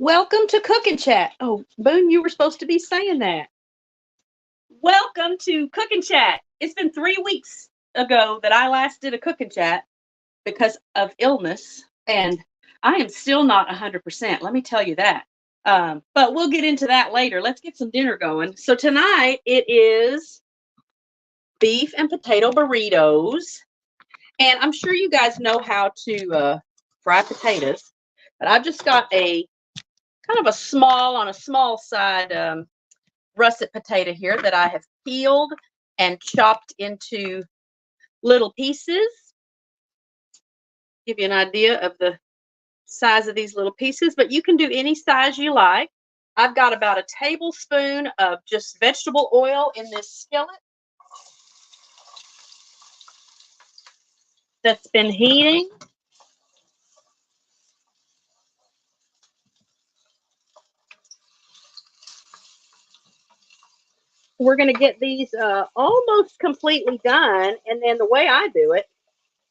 Welcome to Cook and Chat. Oh, Boone, you were supposed to be saying that. Welcome to Cook and Chat. It's been 3 weeks ago that I last did a Cook and Chat because of illness, and I am still not 100%. Let me tell you that. But we'll get into that later. Let's get some dinner going. So tonight it is beef and potato burritos, and I'm sure you guys know how to fry potatoes, but I've just got a kind of a small side russet potato here that I have peeled and chopped into little pieces. Give you an idea of the size of these little pieces, but you can do any size you like. I've got about a tablespoon of just vegetable oil in this skillet that's been heating. We're going to get these almost completely done, and then the way I do it,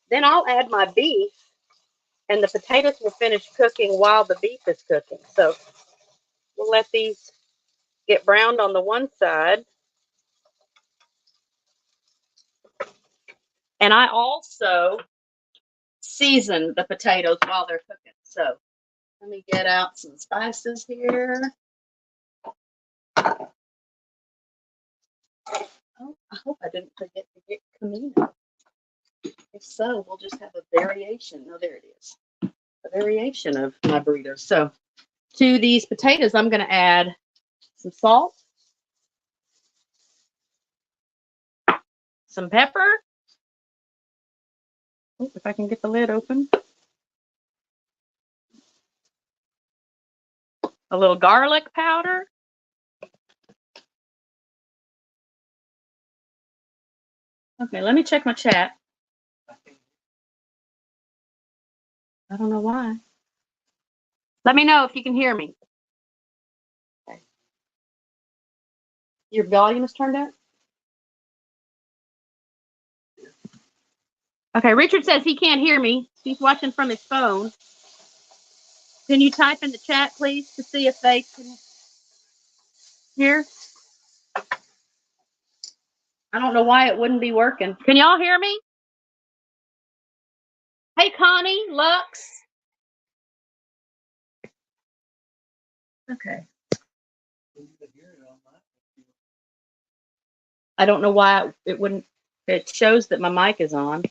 then I'll add my beef, and the potatoes will finish cooking while the beef is cooking. So we'll let these get browned on the one side. And I also season the potatoes while they're cooking. So let me get out some spices here. Oh, I hope I didn't forget to get comino. If so, we'll just have a variation. Oh, there it is. A variation of my burritos. So to these potatoes, I'm going to add some salt, some pepper. Oh, if I can get the lid open. A little garlic powder. Okay, let me check my chat. I don't know why. Let me know if you can hear me. Okay. Your volume is turned up? Okay, Richard says he can't hear me. He's watching from his phone. Can you type in the chat, please, to see if they can hear? I don't know why it wouldn't be working. Can y'all hear me? Hey, Connie, Lux. Okay. I don't know why it wouldn't. It shows that my mic is on.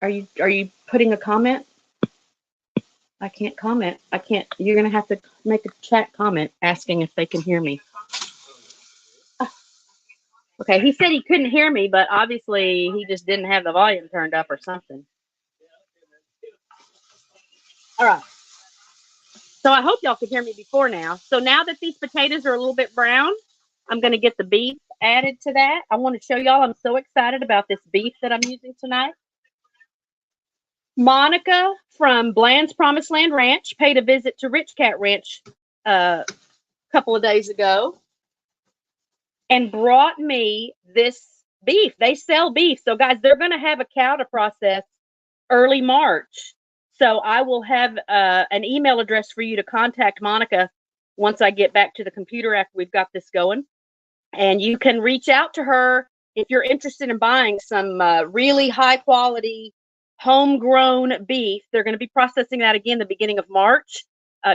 Are you putting a comment? I can't comment. I can't. You're gonna have to make a chat comment asking if they can hear me. Okay, he said he couldn't hear me, but obviously he just didn't have the volume turned up or something. All right. So I hope y'all could hear me before now. So now that these potatoes are a little bit brown, I'm going to get the beef added to that. I want to show y'all I'm so excited about this beef that I'm using tonight. Monica from Bland's Promised Land Ranch paid a visit to RichKat Ranch a couple of days ago and brought me this beef. They sell beef. So, guys, they're going to have a cow to process early March. So I will have an email address for you to contact Monica once I get back to the computer after we've got this going. And you can reach out to her if you're interested in buying some really high quality homegrown beef. They're going to be processing that again the beginning of March.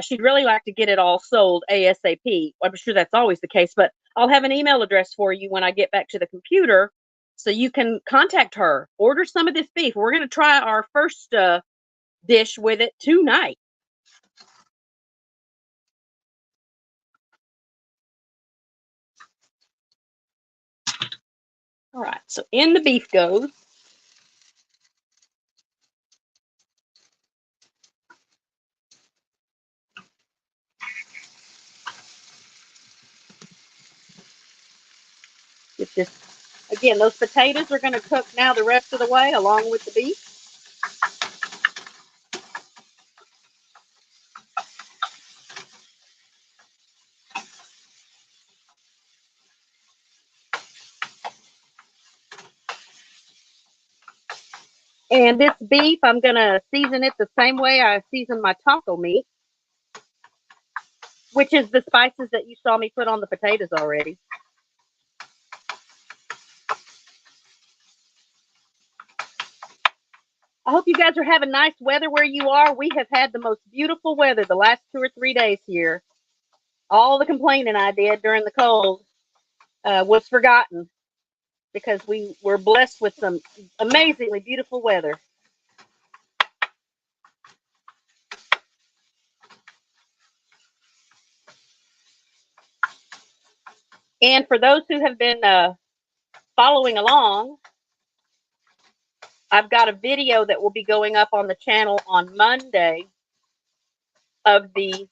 She'd really like to get it all sold ASAP. I'm sure that's always the case, but I'll have an email address for you when I get back to the computer so you can contact her, order some of this beef. We're going to try our first dish with it tonight. All right, so in the beef goes. Get this. Again, those potatoes are going to cook now the rest of the way along with the beef. And this beef, I'm going to season it the same way I season my taco meat, which is the spices that you saw me put on the potatoes already. I hope you guys are having nice weather where you are. We have had the most beautiful weather the last 2 or 3 days here. All the complaining I did during the cold was forgotten because we were blessed with some amazingly beautiful weather. And for those who have been following along, I've got a video that will be going up on the channel on Monday of the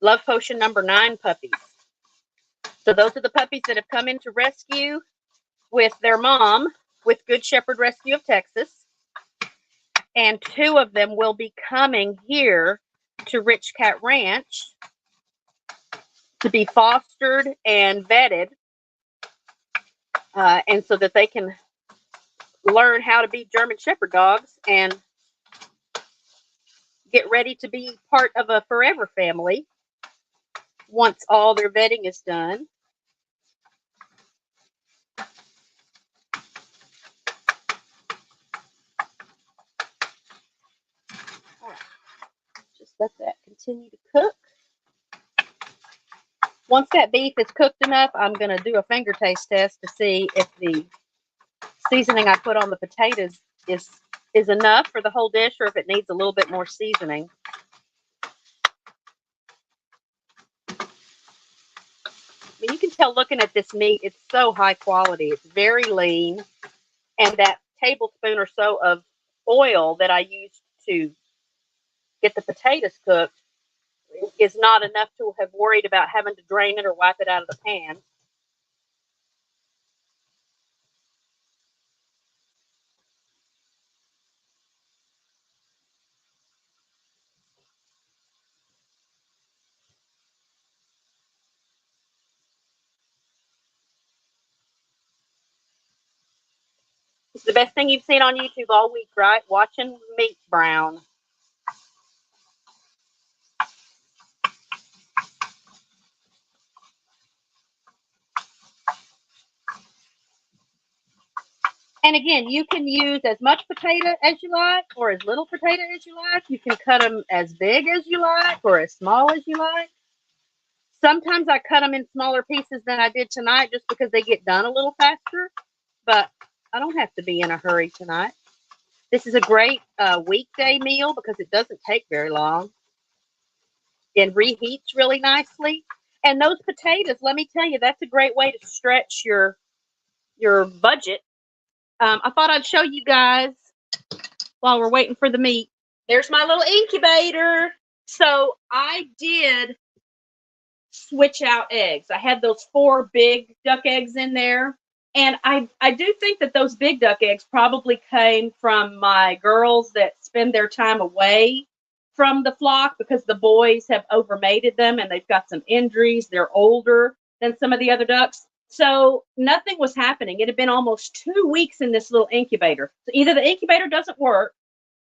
Love Potion number 9 puppies. So those are the puppies that have come into rescue with their mom with Good Shepherd Rescue of Texas. And 2 of them will be coming here to RichKat Ranch to be fostered and vetted, and so that they can learn how to be German Shepherd dogs and get ready to be part of a forever family once all their vetting is done. All right. Just let that continue to cook. Once that beef is cooked enough, I'm going to do a finger taste test to see if the seasoning I put on the potatoes is enough for the whole dish or if it needs a little bit more seasoning. I mean, you can tell looking at this meat, it's so high quality. It's very lean. And that tablespoon or so of oil that I used to get the potatoes cooked is not enough to have worried about having to drain it or wipe it out of the pan. It's the best thing you've seen on YouTube all week, right? Watching meat brown. And again, you can use as much potato as you like or as little potato as you like. You can cut them as big as you like or as small as you like. Sometimes I cut them in smaller pieces than I did tonight just because they get done a little faster. But I don't have to be in a hurry tonight. This is a great weekday meal because it doesn't take very long and reheats really nicely. And those potatoes, let me tell you, that's a great way to stretch your budget. I thought I'd show you guys while we're waiting for the meat. There's my little incubator. So I did switch out eggs. I had those 4 big duck eggs in there. And I do think that those big duck eggs probably came from my girls that spend their time away from the flock because the boys have overmated them and they've got some injuries. They're older than some of the other ducks. So nothing was happening. It had been almost 2 weeks in this little incubator. So either the incubator doesn't work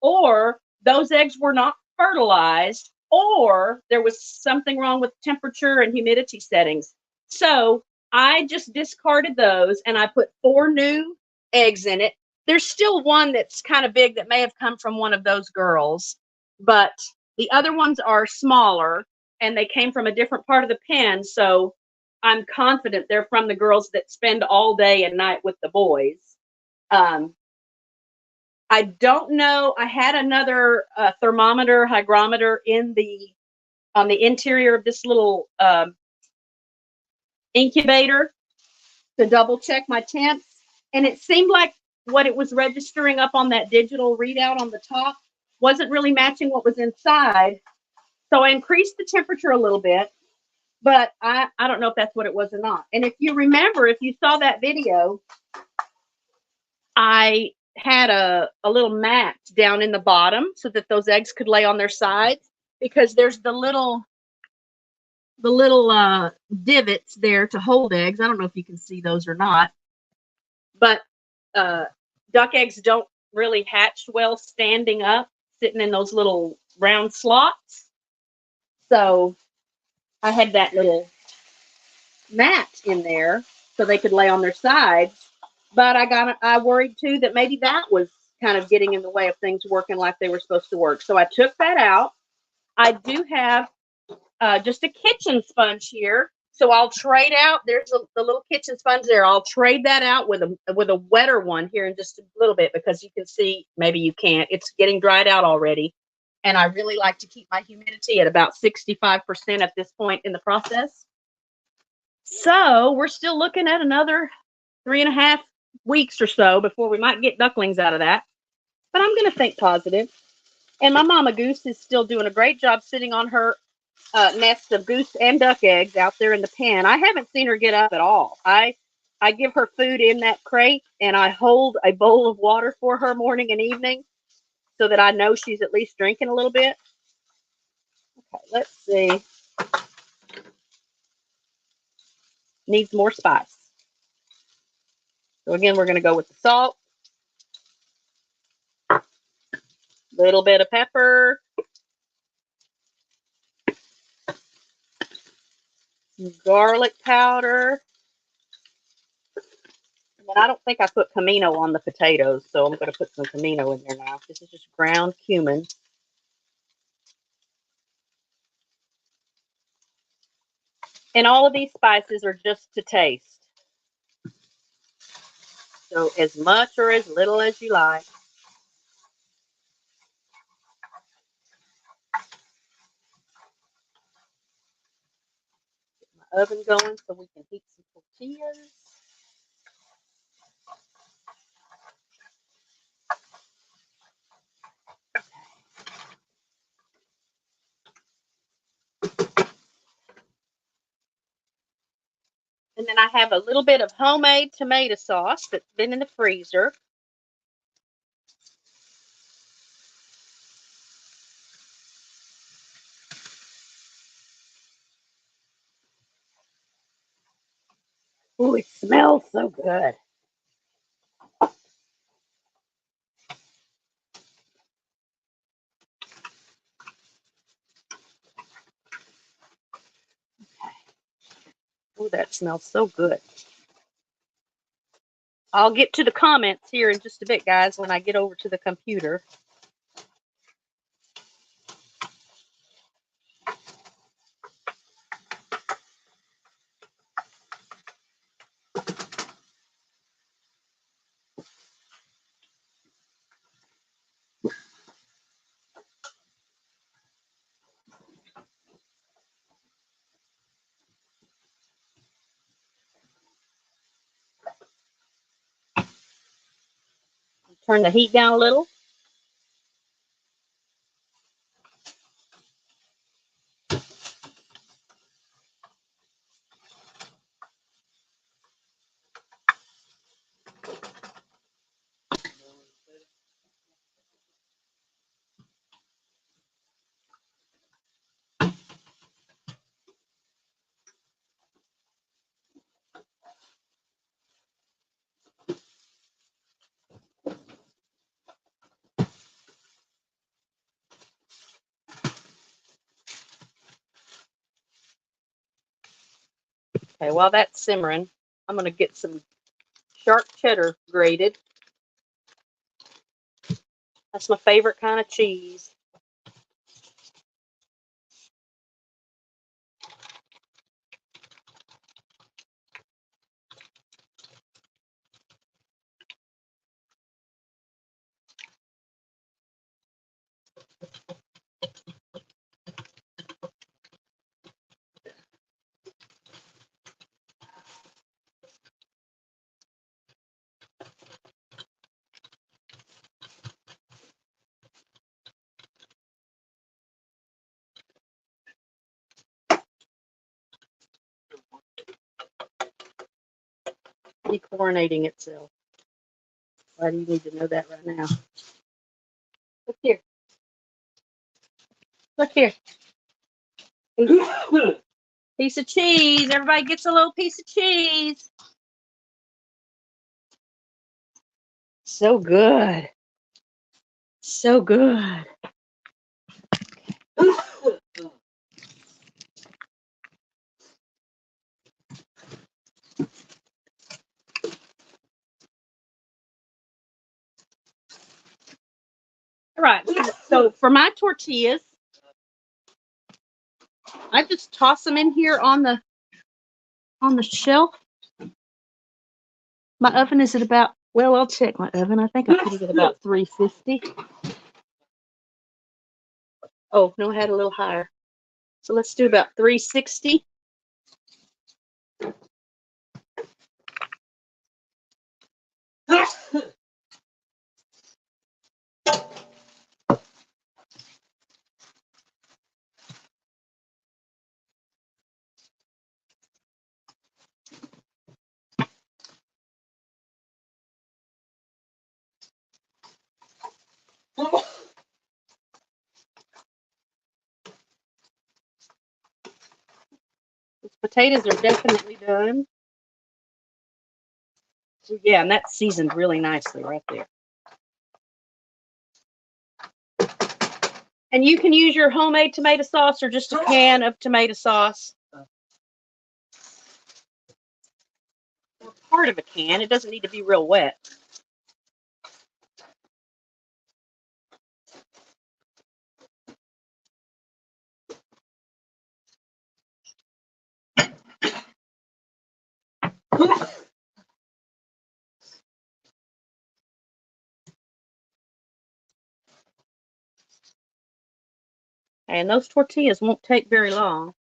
or those eggs were not fertilized or there was something wrong with temperature and humidity settings. So I just discarded those and I put 4 new eggs in it. There's still one that's kind of big that may have come from one of those girls, but the other ones are smaller and they came from a different part of the pen. So I'm confident they're from the girls that spend all day and night with the boys. I don't know. I had another thermometer, hygrometer on the interior of this little incubator to double check my temps. And it seemed like what it was registering up on that digital readout on the top wasn't really matching what was inside. So I increased the temperature a little bit, but I don't know if that's what it was or not. And if you remember, if you saw that video, I had a little mat down in the bottom so that those eggs could lay on their sides because there's the little divots there to hold eggs. I don't know if you can see those or not, but duck eggs don't really hatched well standing up, sitting in those little round slots. So I had that little mat in there so they could lay on their sides. But I worried too that maybe that was kind of getting in the way of things working like they were supposed to work. So I took that out. I do have just a kitchen sponge here. So I'll trade out. There's the little kitchen sponge there. I'll trade that out with a wetter one here in just a little bit, because you can see, maybe you can't, it's getting dried out already. And I really like to keep my humidity at about 65% at this point in the process. So we're still looking at another 3.5 weeks or so before we might get ducklings out of that. But I'm going to think positive. And my mama goose is still doing a great job sitting on her nest of goose and duck eggs out there in the pen. I haven't seen her get up at all. I give her food in that crate, and I hold a bowl of water for her morning and evening so that I know she's at least drinking a little bit. Okay, let's see. Needs more spice. So again, we're going to go with the salt, a little bit of pepper, garlic powder. And I don't think I put comino on the potatoes, so I'm going to put some comino in there now. This is just ground cumin. And all of these spices are just to taste. So as much or as little as you like. Get my oven going so we can heat some tortillas. And then I have a little bit of homemade tomato sauce that's been in the freezer. Ooh, it smells so good. Oh, that smells so good. I'll get to the comments here in just a bit, guys, when I get over to the computer. Turn the heat down a little. Okay, while that's simmering, I'm going to get some sharp cheddar grated. That's my favorite kind of cheese. Dechlorinating itself. Why do you need to know that right now? Look here. Look here. Piece of cheese. Everybody gets a little piece of cheese. So good. So good. All right. So for my tortillas, I just toss them in here on the shelf. My oven is at about, well, I'll check my oven. I think I put it at about 350. Oh, no, I had a little higher. So let's do about 360. These potatoes are definitely done. Yeah, and that's seasoned really nicely right there. And you can use your homemade tomato sauce or just a can of tomato sauce. Or part of a can. It doesn't need to be real wet. And those tortillas won't take very long.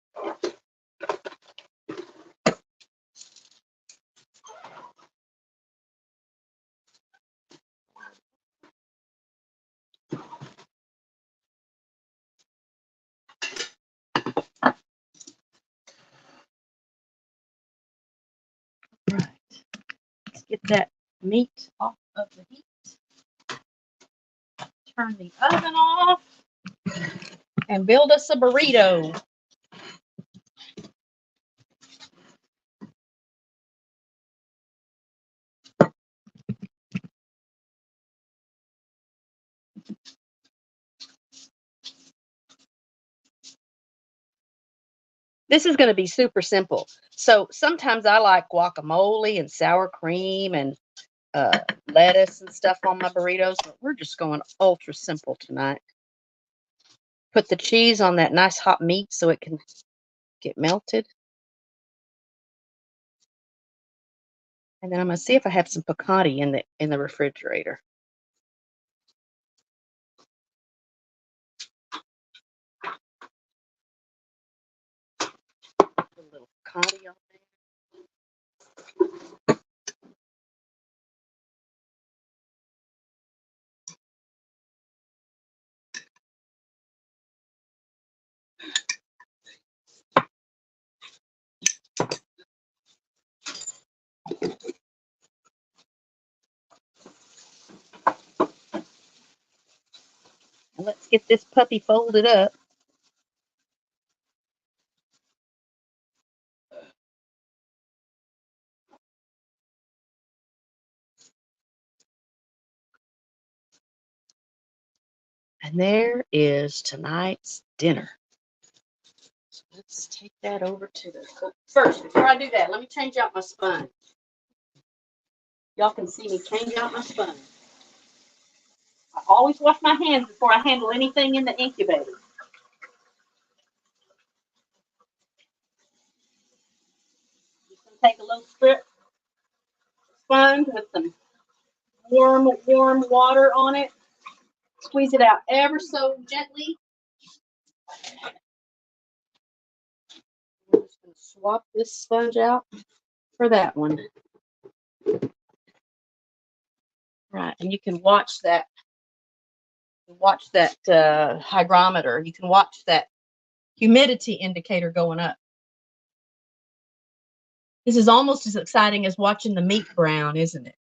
Right. Let's get that meat off of the heat. Turn the oven off and build us a burrito. This is going to be super simple. So sometimes I like guacamole and sour cream and lettuce and stuff on my burritos, but we're just going ultra simple tonight. Put the cheese on that nice hot meat so it can get melted. And then I'm going to see if I have some picante in the refrigerator. Put a little picante on there. And let's get this puppy folded up. And there is tonight's dinner. So let's take that over to the cook. First, before I do that, let me change out my sponge. Y'all can see me change out my sponge. I always wash my hands before I handle anything in the incubator. Just gonna take a little strip sponge with some warm water on it. Squeeze it out ever so gently. I'm just going to swap this sponge out for that one. Right, and you can watch that. Hygrometer. You can watch that humidity indicator going up. This is almost as exciting as watching the meat brown, isn't it?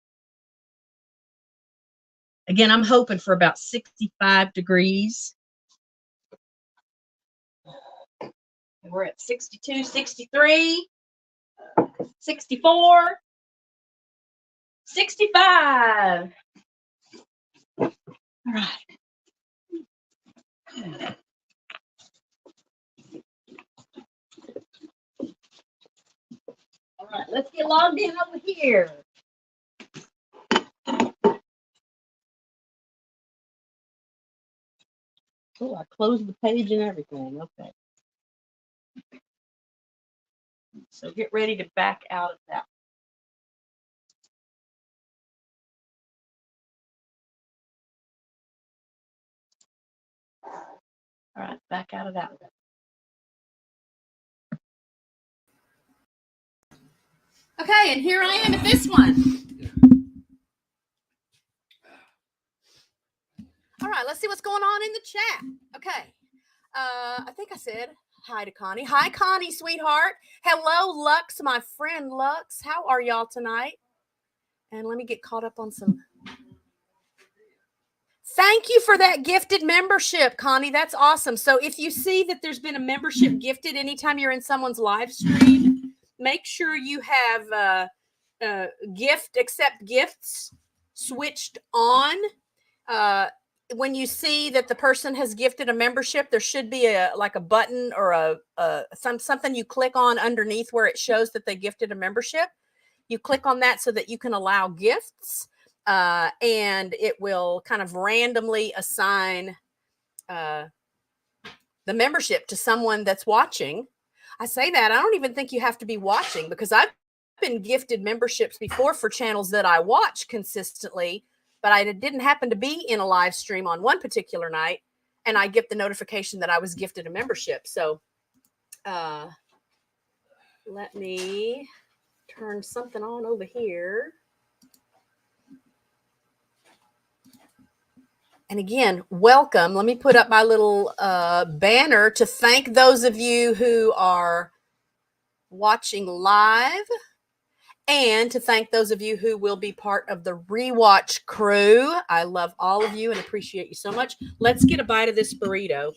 Again, I'm hoping for about 65 degrees. And we're at 62, 63, 64, 65. All right. All right, let's get logged in over here. Oh, I closed the page and everything. Okay. So get ready to back out of that. All right, back out of that one. Okay, and here I am at this one. All right, let's see what's going on in the chat. Okay. I think I said hi to Connie. Hi, Connie, sweetheart. Hello, Lux, my friend Lux. How are y'all tonight? And let me get caught up on some. Thank you for that gifted membership, Connie. That's awesome. So if you see that there's been a membership gifted anytime you're in someone's live stream, make sure you have accept gifts switched on. When you see that the person has gifted a membership, there should be a button or something you click on underneath where it shows that they gifted a membership. You click on that so that you can allow gifts, and it will kind of randomly assign the membership to someone that's watching. I say that I don't even think you have to be watching, because I've been gifted memberships before for channels that I watch consistently, but I didn't happen to be in a live stream on one particular night, and I get the notification that I was gifted a membership. So let me turn something on over here. And again, welcome. Let me put up my little banner to thank those of you who are watching live, and to thank those of you who will be part of the rewatch crew. I love all of you and appreciate you so much. Let's get a bite of this burrito.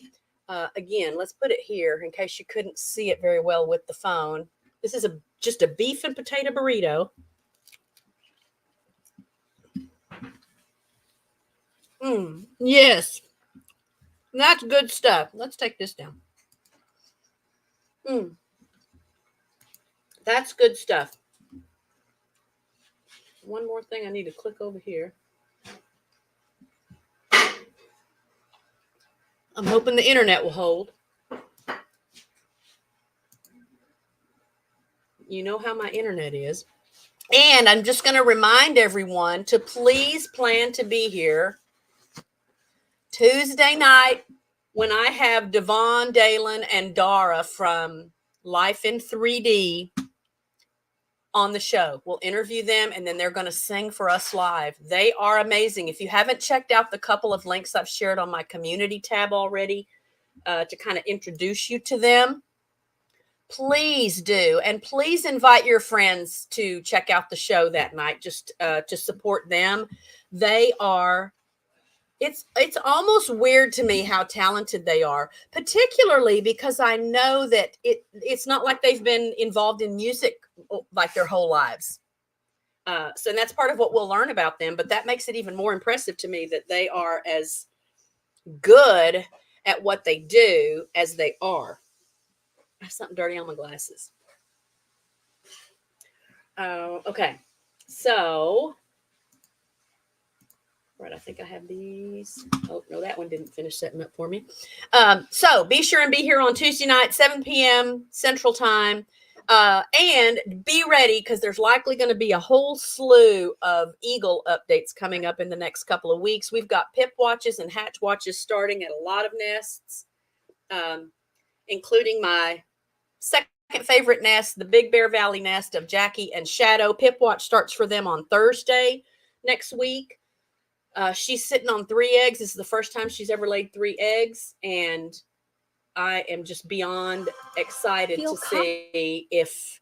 Again, let's put it here in case you couldn't see it very well with the phone. This is just a beef and potato burrito. Yes. That's good stuff. Let's take this down. That's good stuff. One more thing, I need to click over here. I'm hoping the internet will hold. You know how my internet is. And I'm just going to remind everyone to please plan to be here Tuesday night when I have Devon, Dalen, and Dara from Life in 3D on the show. We'll interview them, and then they're going to sing for us live. They are amazing. If you haven't checked out the couple of links I've shared on my community tab already to kind of introduce you to them, please do. And please invite your friends to check out the show that night, just to support them. They are, it's almost weird to me how talented they are, particularly because I know that it's not like they've been involved in music like their whole lives. So that's part of what we'll learn about them. But that makes it even more impressive to me that they are as good at what they do as they are. I have something dirty on my glasses. Okay. So, right, I think I have these. Oh, no, that one didn't finish setting up for me. So be sure and be here on Tuesday night, 7 p.m. Central Time. And be ready, because there's likely going to be a whole slew of eagle updates coming up in the next couple of weeks. We've got pip watches and hatch watches starting at a lot of nests, including my second favorite nest, the Big Bear Valley nest of Jackie and Shadow. Pip watch starts for them on Thursday next week. She's sitting on 3 eggs. This is the first time she's ever laid 3 eggs, and I am just beyond excited to see if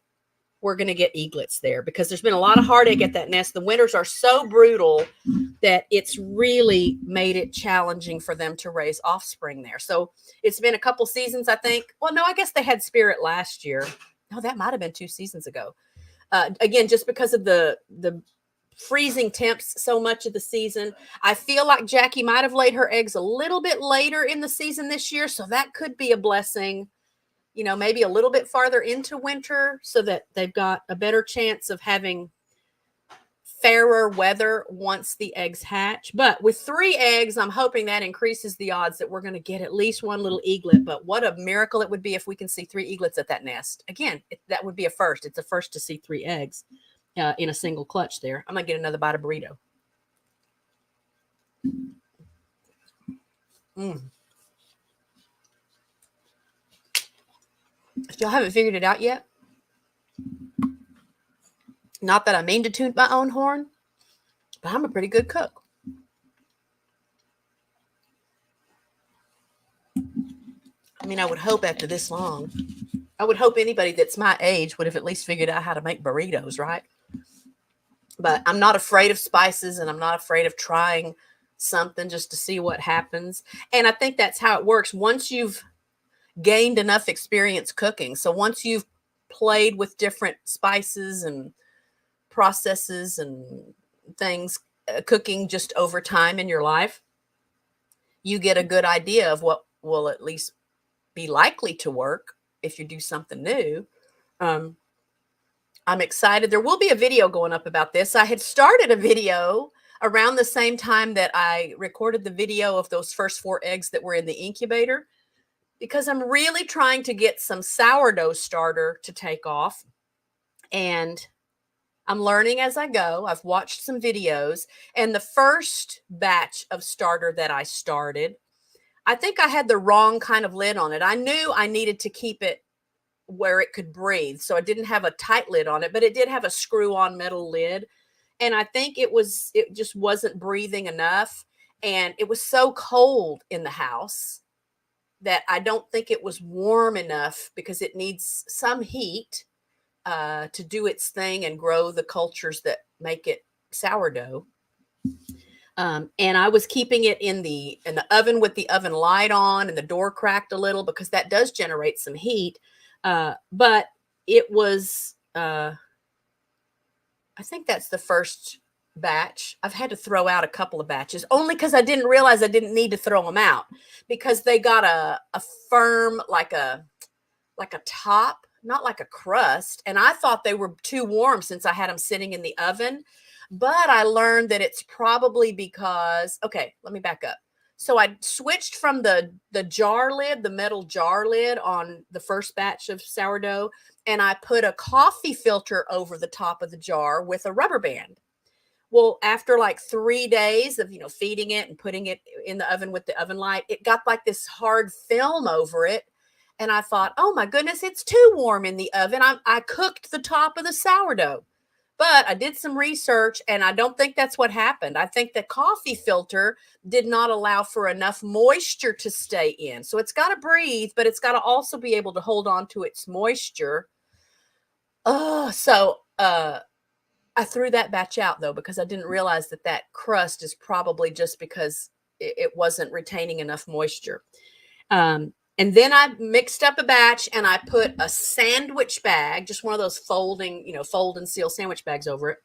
we're going to get eaglets there, because there's been a lot of heartache at that nest. The winters are so brutal that it's really made it challenging for them to raise offspring there. So it's been a couple seasons, I think. Well, no, I guess they had Spirit last year. No, that might have been 2 seasons ago. Again, just because of the freezing temps so much of the season. I feel like Jackie might have laid her eggs a little bit later in the season this year, so that could be a blessing, you know, maybe a little bit farther into winter so that they've got a better chance of having fairer weather once the eggs hatch. But with 3 eggs, I'm hoping that increases the odds that we're going to get at least one little eaglet. But what a miracle it would be if we can see 3 eaglets at that nest. Again, that would be a first. It's a first to see 3 eggs in a single clutch there. I'm going to get another bite of burrito. If y'all haven't figured it out yet, not that I mean to toot my own horn, but I'm a pretty good cook. I mean, I would hope after this long, I would hope anybody that's my age would have at least figured out how to make burritos, right? But I'm not afraid of spices, and I'm not afraid of trying something just to see what happens. And I think that's how it works. Once you've gained enough experience cooking, so once you've played with different spices and processes and things, cooking just over time in your life, you get a good idea of what will at least be likely to work if you do something new. I'm excited. There will be a video going up about this. I had started a video around the same time that I recorded the video of those first 4 eggs that were in the incubator, because I'm really trying to get some sourdough starter to take off. And I'm learning as I go. I've watched some videos, and the first batch of starter that I started, I think I had the wrong kind of lid on it. I knew I needed to keep it where it could breathe, so I didn't have a tight lid on it, but it did have a screw-on metal lid, and I think it just wasn't breathing enough, and it was so cold in the house that I don't think it was warm enough, because it needs some heat to do its thing and grow the cultures that make it sourdough. And I was keeping it in the oven with the oven light on and the door cracked a little, because that does generate some heat. But it was, I think that's the first batch. I've had to throw out a couple of batches, only because I didn't realize I didn't need to throw them out, because they got a firm, like a top, not like a crust. And I thought they were too warm since I had them sitting in the oven. But I learned that it's probably because, okay, let me back up. So I switched from the jar lid, the metal jar lid on the first batch of sourdough, and I put a coffee filter over the top of the jar with a rubber band. Well, after like 3 days of, feeding it and putting it in the oven with the oven light, it got like this hard film over it. And I thought, oh my goodness, it's too warm in the oven. I cooked the top of the sourdough. But I did some research, and I don't think that's what happened. I think the coffee filter did not allow for enough moisture to stay in. So it's got to breathe, but it's got to also be able to hold on to its moisture. So I threw that batch out, though, because I didn't realize that crust is probably just because it wasn't retaining enough moisture. And then I mixed up a batch, and I put a sandwich bag, just one of those fold and seal sandwich bags over it,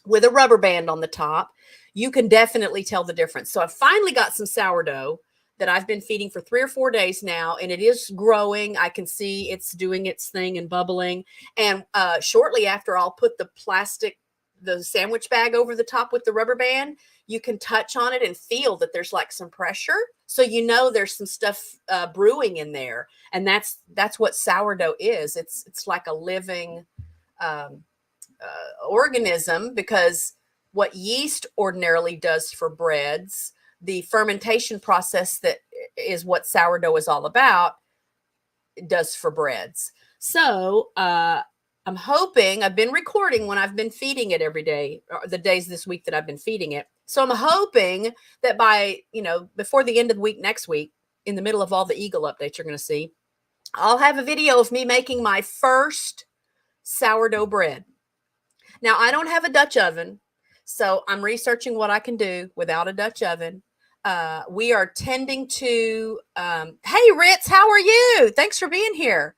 with a rubber band on the top. You can definitely tell the difference. So I finally got some sourdough that I've been feeding for 3 or 4 days now, and it is growing. I can see it's doing its thing and bubbling. And shortly after, I'll put the sandwich bag over the top with the rubber band. You can touch on it and feel that there's like some pressure. So there's some stuff brewing in there. And that's what sourdough is. It's like a living organism, because what yeast ordinarily does for breads, the fermentation process that is what sourdough is all about, does for breads. So I'm hoping, I've been recording when I've been feeding it every day, or the days this week that I've been feeding it. So I'm hoping that by, before the end of the week next week, in the middle of all the Eagle updates you're going to see, I'll have a video of me making my first sourdough bread. Now, I don't have a Dutch oven, so I'm researching what I can do without a Dutch oven. We are tending to, hey, Ritz, how are you? Thanks for being here.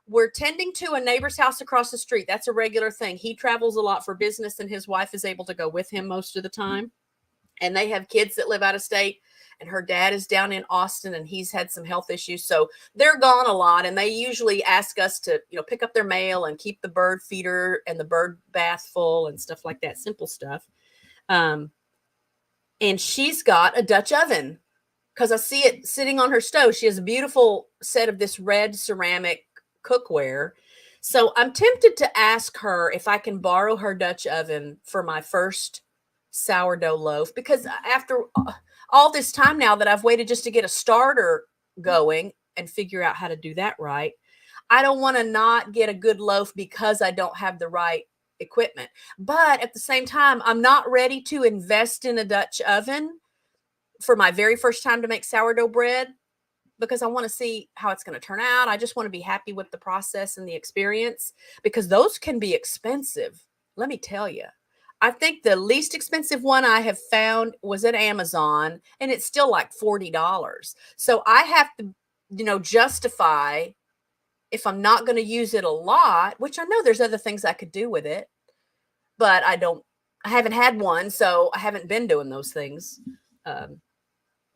we're tending to a neighbor's house across the street. That's a regular thing. He travels a lot for business, and his wife is able to go with him most of the time. And they have kids that live out of state, and her dad is down in Austin, and he's had some health issues. So they're gone a lot, and they usually ask us to, pick up their mail and keep the bird feeder and the bird bath full and stuff like that. Simple stuff. And she's got a Dutch oven, because I see it sitting on her stove. She has a beautiful set of this red ceramic cookware. So I'm tempted to ask her if I can borrow her Dutch oven for my first sourdough loaf, because after all this time now that I've waited just to get a starter going and figure out how to do that right, I don't want to not get a good loaf because I don't have the right equipment. But at the same time, I'm not ready to invest in a Dutch oven for my very first time to make sourdough bread, because I want to see how it's going to turn out. I just want to be happy with the process and the experience, because those can be expensive. Let me tell you, I think the least expensive one I have found was at Amazon, and it's still like $40. So I have to, justify, if I'm not going to use it a lot, which I know there's other things I could do with it, but I haven't had one. So I haven't been doing those things.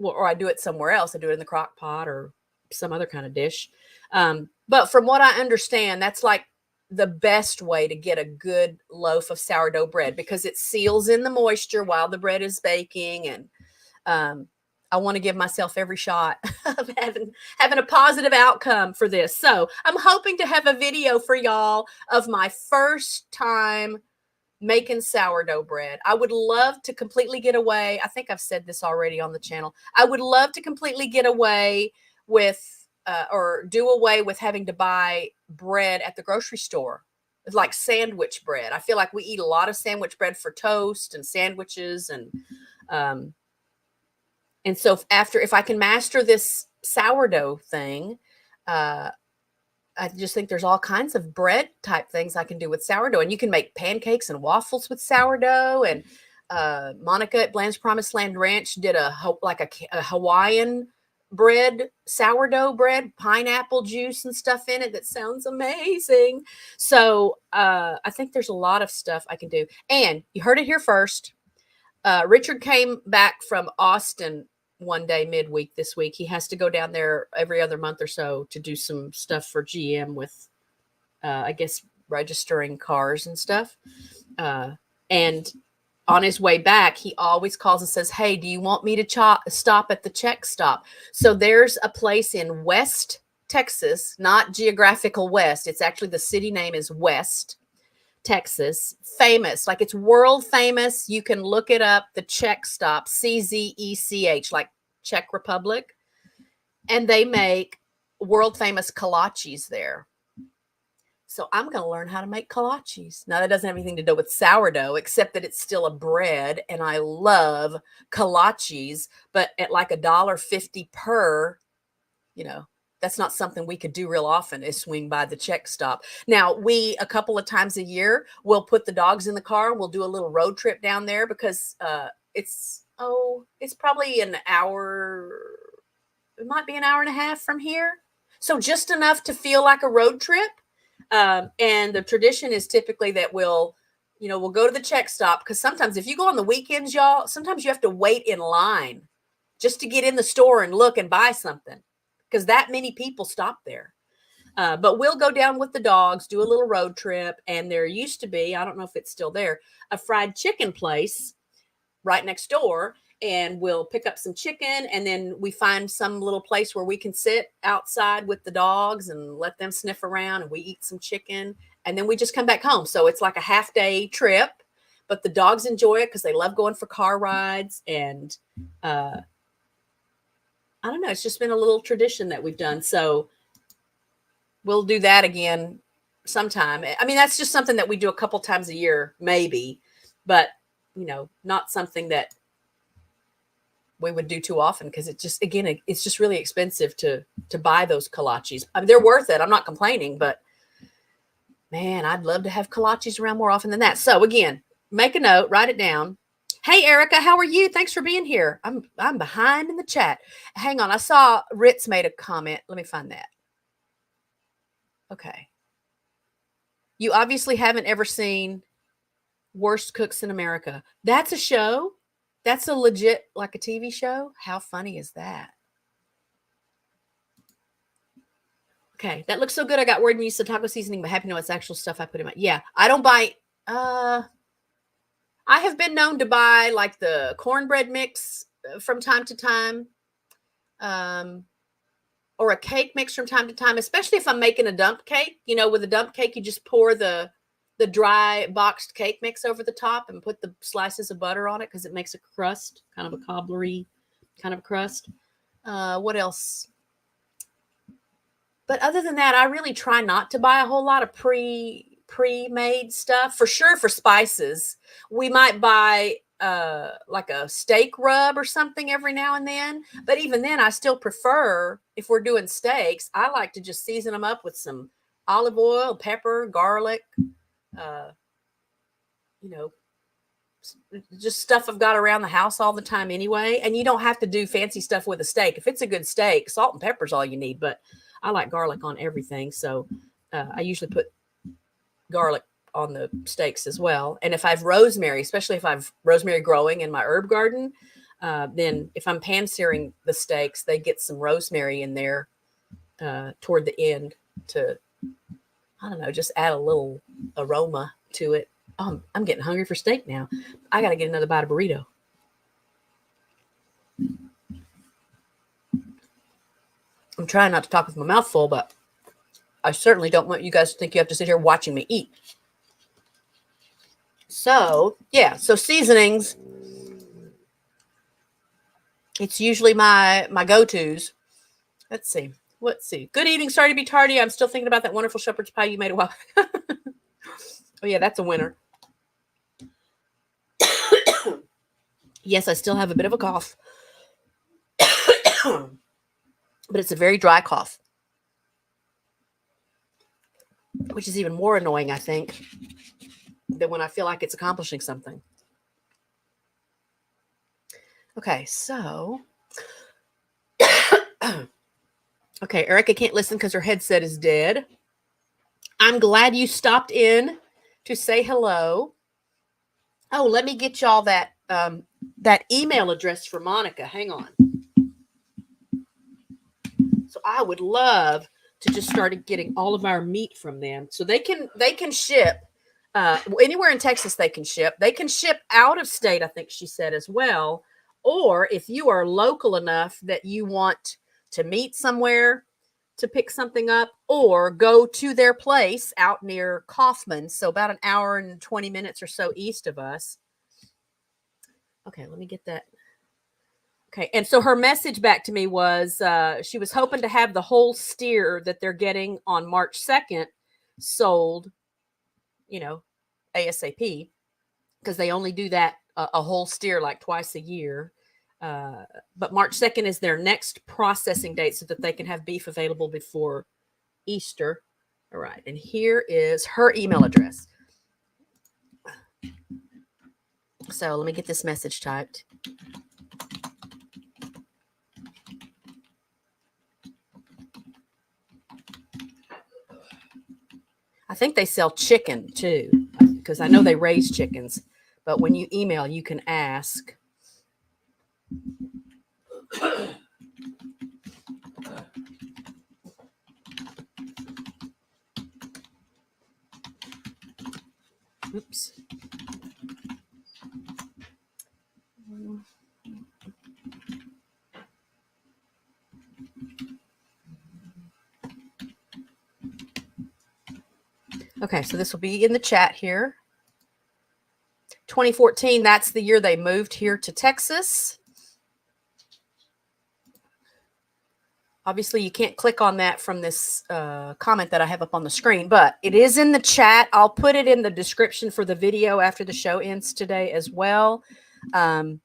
Or I do it somewhere else. I do it in the crock pot or some other kind of dish. But from what I understand, that's like the best way to get a good loaf of sourdough bread, because it seals in the moisture while the bread is baking. And I want to give myself every shot of having a positive outcome for this. So I'm hoping to have a video for y'all of my first time making sourdough bread. I would love to completely get away. I think I've said this already on the channel. I would love to completely get away with or do away with having to buy bread at the grocery store. It's like sandwich bread. I feel like we eat a lot of sandwich bread for toast and sandwiches. And so if I can master this sourdough thing, I just think there's all kinds of bread type things I can do with sourdough. And you can make pancakes and waffles with sourdough. And Monica at Bland's Promised Land Ranch did a Hawaiian bread, sourdough bread, pineapple juice and stuff in it. That sounds amazing. So I think there's a lot of stuff I can do. And you heard it here first. Richard came back from Austin one day midweek this week. He has to go down there every other month or so to do some stuff for GM with, I guess, registering cars and stuff. And on his way back, he always calls and says, "Hey, do you want me to stop at the check stop?" So there's a place in West Texas, not geographical West. It's actually, the city name is West Texas, famous, like it's world famous. You can look it up, the Czech stop, CZECH, like Czech Republic. And they make world famous kolaches there. So I'm going to learn how to make kolaches. Now, that doesn't have anything to do with sourdough, except that it's still a bread. And I love kolaches, but at like $1.50 per, that's not something we could do real often, is swing by the check stop. Now, we, a couple of times a year, we'll put the dogs in the car. We'll do a little road trip down there, because it's probably an hour. It might be an hour and a half from here. So just enough to feel like a road trip. And the tradition is typically that we'll go to the check stop, because sometimes if you go on the weekends, y'all, sometimes you have to wait in line just to get in the store and look and buy something, because that many people stop there. But we'll go down with the dogs, do a little road trip. And there used to be, I don't know if it's still there, a fried chicken place right next door. And we'll pick up some chicken, and then we find some little place where we can sit outside with the dogs and let them sniff around, and we eat some chicken, and then we just come back home. So it's like a half-day trip, but the dogs enjoy it because they love going for car rides. And I don't know, it's just been a little tradition that we've done. So we'll do that again sometime. I mean, that's just something that we do a couple times a year, maybe, but not something that we would do too often, because it's just really expensive to buy those kolaches. I mean, they're worth it. I'm not complaining, but man, I'd love to have kolaches around more often than that. So again, make a note, write it down. Hey, Erica, how are you? Thanks for being here. I'm behind in the chat. Hang on. I saw Ritz made a comment. Let me find that. Okay. You obviously haven't ever seen Worst Cooks in America. That's a show. That's a legit, like a TV show. How funny is that? Okay, that looks so good. I got word and used some taco seasoning, but happy to know it's actual stuff I put in my. Yeah, I don't buy. I have been known to buy like the cornbread mix from time to time, or a cake mix from time to time. Especially if I'm making a dump cake. You know, with a dump cake, you just pour the dry boxed cake mix over the top and put the slices of butter on it because it makes a crust, kind of a cobblery kind of crust. What else? But other than that, I really try not to buy a whole lot of pre-made stuff. For sure, for spices, we might buy like a steak rub or something every now and then. But even then, I still prefer, if we're doing steaks, I like to just season them up with some olive oil, pepper, garlic, you know, just stuff I've got around the house all the time anyway. And you don't have to do fancy stuff with a steak. If it's a good steak, salt and pepper is all you need. But I like garlic on everything. So I usually put garlic on the steaks as well. And if I have rosemary, especially if I've rosemary growing in my herb garden, then if I'm pan searing the steaks, they get some rosemary in there toward the end to, I don't know, just add a little aroma to it. Oh, I'm getting hungry for steak now. I got to get another bite of burrito. I'm trying not to talk with my mouth full, but I certainly don't want you guys to think you have to sit here watching me eat. So, yeah. So seasonings, it's usually my go-tos. Let's see. Good evening. Sorry to be tardy. I'm still thinking about that wonderful shepherd's pie you made a while. Oh, yeah, that's a winner. Yes, I still have a bit of a cough. But it's a very dry cough, which is even more annoying, I think, than when I feel like it's accomplishing something. Okay, so. Okay, Erica can't listen because her headset is dead. I'm glad you stopped in to say hello. Oh, let me get y'all that email address for Monica. Hang on. So I would love to just start getting all of our meat from them. So they can ship anywhere in Texas. They can ship. They can ship out of state, I think she said, as well. Or if you are local enough that you want to meet somewhere to pick something up, or go to their place out near Kaufman, so about an hour and 20 minutes or so east of us. Okay, let me get that. Okay, and so her message back to me was she was hoping to have the whole steer that they're getting on March 2nd sold, ASAP, because they only do that a whole steer like twice a year. But March 2nd is their next processing date so that they can have beef available before Easter. All right, and here is her email address. So let me get this message typed. I think they sell chicken too, because I know they raise chickens. But when you email, you can ask. Oops. Okay, so this will be in the chat here. 2014, that's the year they moved here to Texas. Obviously, you can't click on that from this comment that I have up on the screen, but it is in the chat. I'll put it in the description for the video after the show ends today as well. And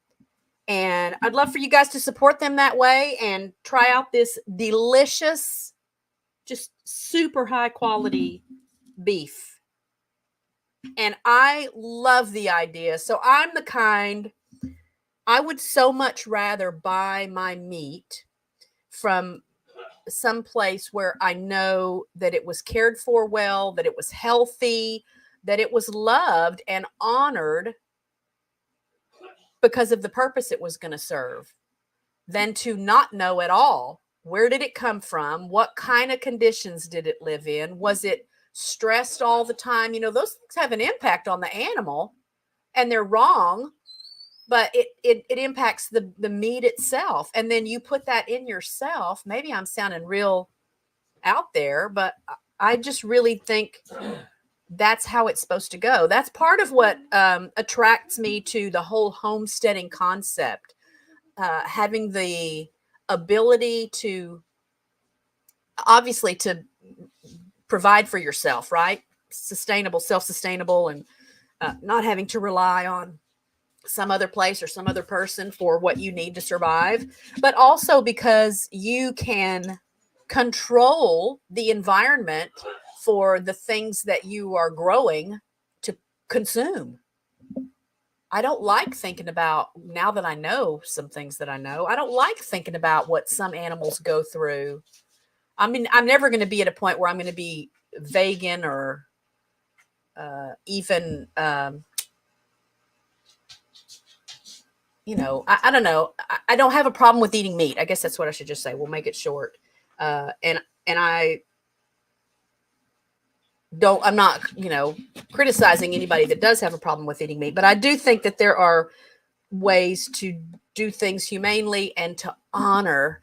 I'd love for you guys to support them that way and try out this delicious, just super high quality beef. And I love the idea. So I'm the kind, I would so much rather buy my meat from some place where I know that it was cared for well, that it was healthy, that it was loved and honored because of the purpose it was going to serve, than to not know at all. Where did it come from? What kind of conditions did it live in? Was it stressed all the time? You know, those things have an impact on the animal, and they're wrong, but it impacts the meat itself. And then you put that in yourself. Maybe I'm sounding real out there, but I just really think that's how it's supposed to go. That's part of what attracts me to the whole homesteading concept. Having the ability to, obviously, to provide for yourself, right? Sustainable, self-sustainable, and not having to rely on some other place or some other person for what you need to survive, but also because you can control the environment for the things that you are growing to consume. I don't like thinking about, now that I know some things that I know, I don't like thinking about what some animals go through. I mean, I'm never going to be at a point where I'm going to be vegan or even, you know, I don't know. I don't have a problem with eating meat. I guess that's what I should just say. We'll make it short. And I don't, I'm not, you know, criticizing anybody that does have a problem with eating meat, but I do think that there are ways to do things humanely and to honor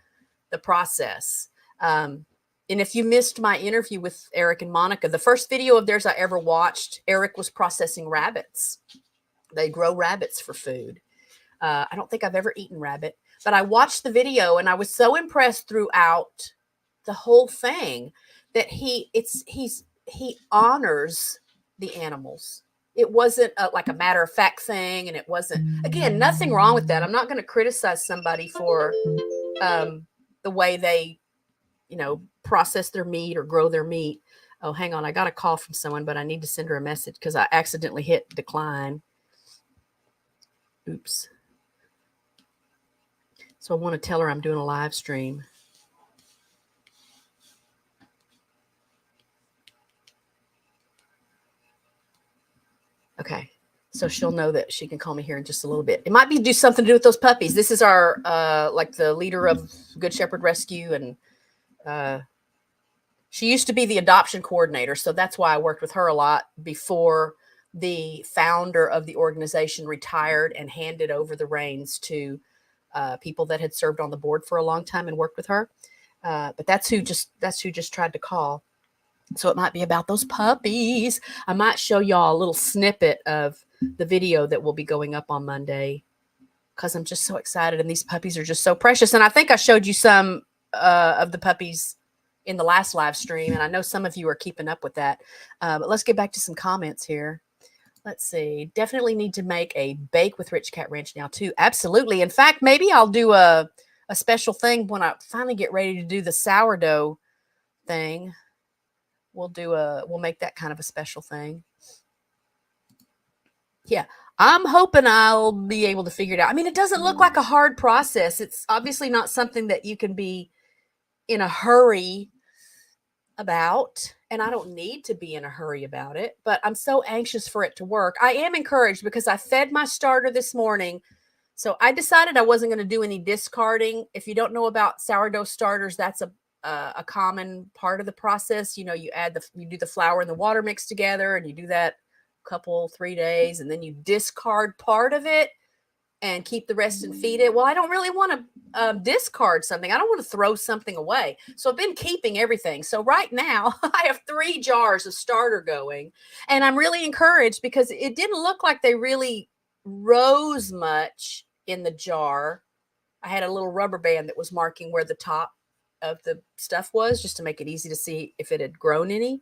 the process. And if you missed my interview with Eric and Monica, the first video of theirs I ever watched, Eric was processing rabbits. They grow rabbits for food. I don't think I've ever eaten rabbit, but I watched the video and I was so impressed throughout the whole thing that he honors the animals. It wasn't like a matter of fact thing. And it wasn't, again, nothing wrong with that. I'm not going to criticize somebody for the way they, you know, process their meat or grow their meat. Oh, hang on. I got a call from someone, but I need to send her a message because I accidentally hit decline. Oops. So I want to tell her I'm doing a live stream. Okay. So she'll know that she can call me here in just a little bit. It might be do something to do with those puppies. This is our, like the leader of Good Shepherd Rescue. And she used to be the adoption coordinator. So that's why I worked with her a lot before the founder of the organization retired and handed over the reins to people that had served on the board for a long time and worked with her. But that's who just tried to call. So it might be about those puppies. I might show y'all a little snippet of the video that will be going up on Monday because I'm just so excited. And these puppies are just so precious. And I think I showed you some of the puppies in the last live stream. And I know some of you are keeping up with that. But let's get back to some comments here. Let's see. Definitely need to make a bake with RichKat Ranch now too. Absolutely. In fact, maybe I'll do a special thing when I finally get ready to do the sourdough thing. We'll make that kind of a special thing. Yeah. I'm hoping I'll be able to figure it out. I mean, it doesn't look like a hard process. It's obviously not something that you can be in a hurry about, and I don't need to be in a hurry about it, but I'm so anxious for it to work. I am encouraged because I fed my starter this morning. So I decided I wasn't going to do any discarding. If you don't know about sourdough starters, that's a common part of the process. You know, you do the flour and the water mixed together, and you do that a couple, 3 days, and then you discard part of it and keep the rest and feed it. Well, I don't really want to discard something. I don't want to throw something away. So I've been keeping everything. So right now I have 3 jars of starter going, and I'm really encouraged because it didn't look like they really rose much in the jar. I had a little rubber band that was marking where the top of the stuff was just to make it easy to see if it had grown any.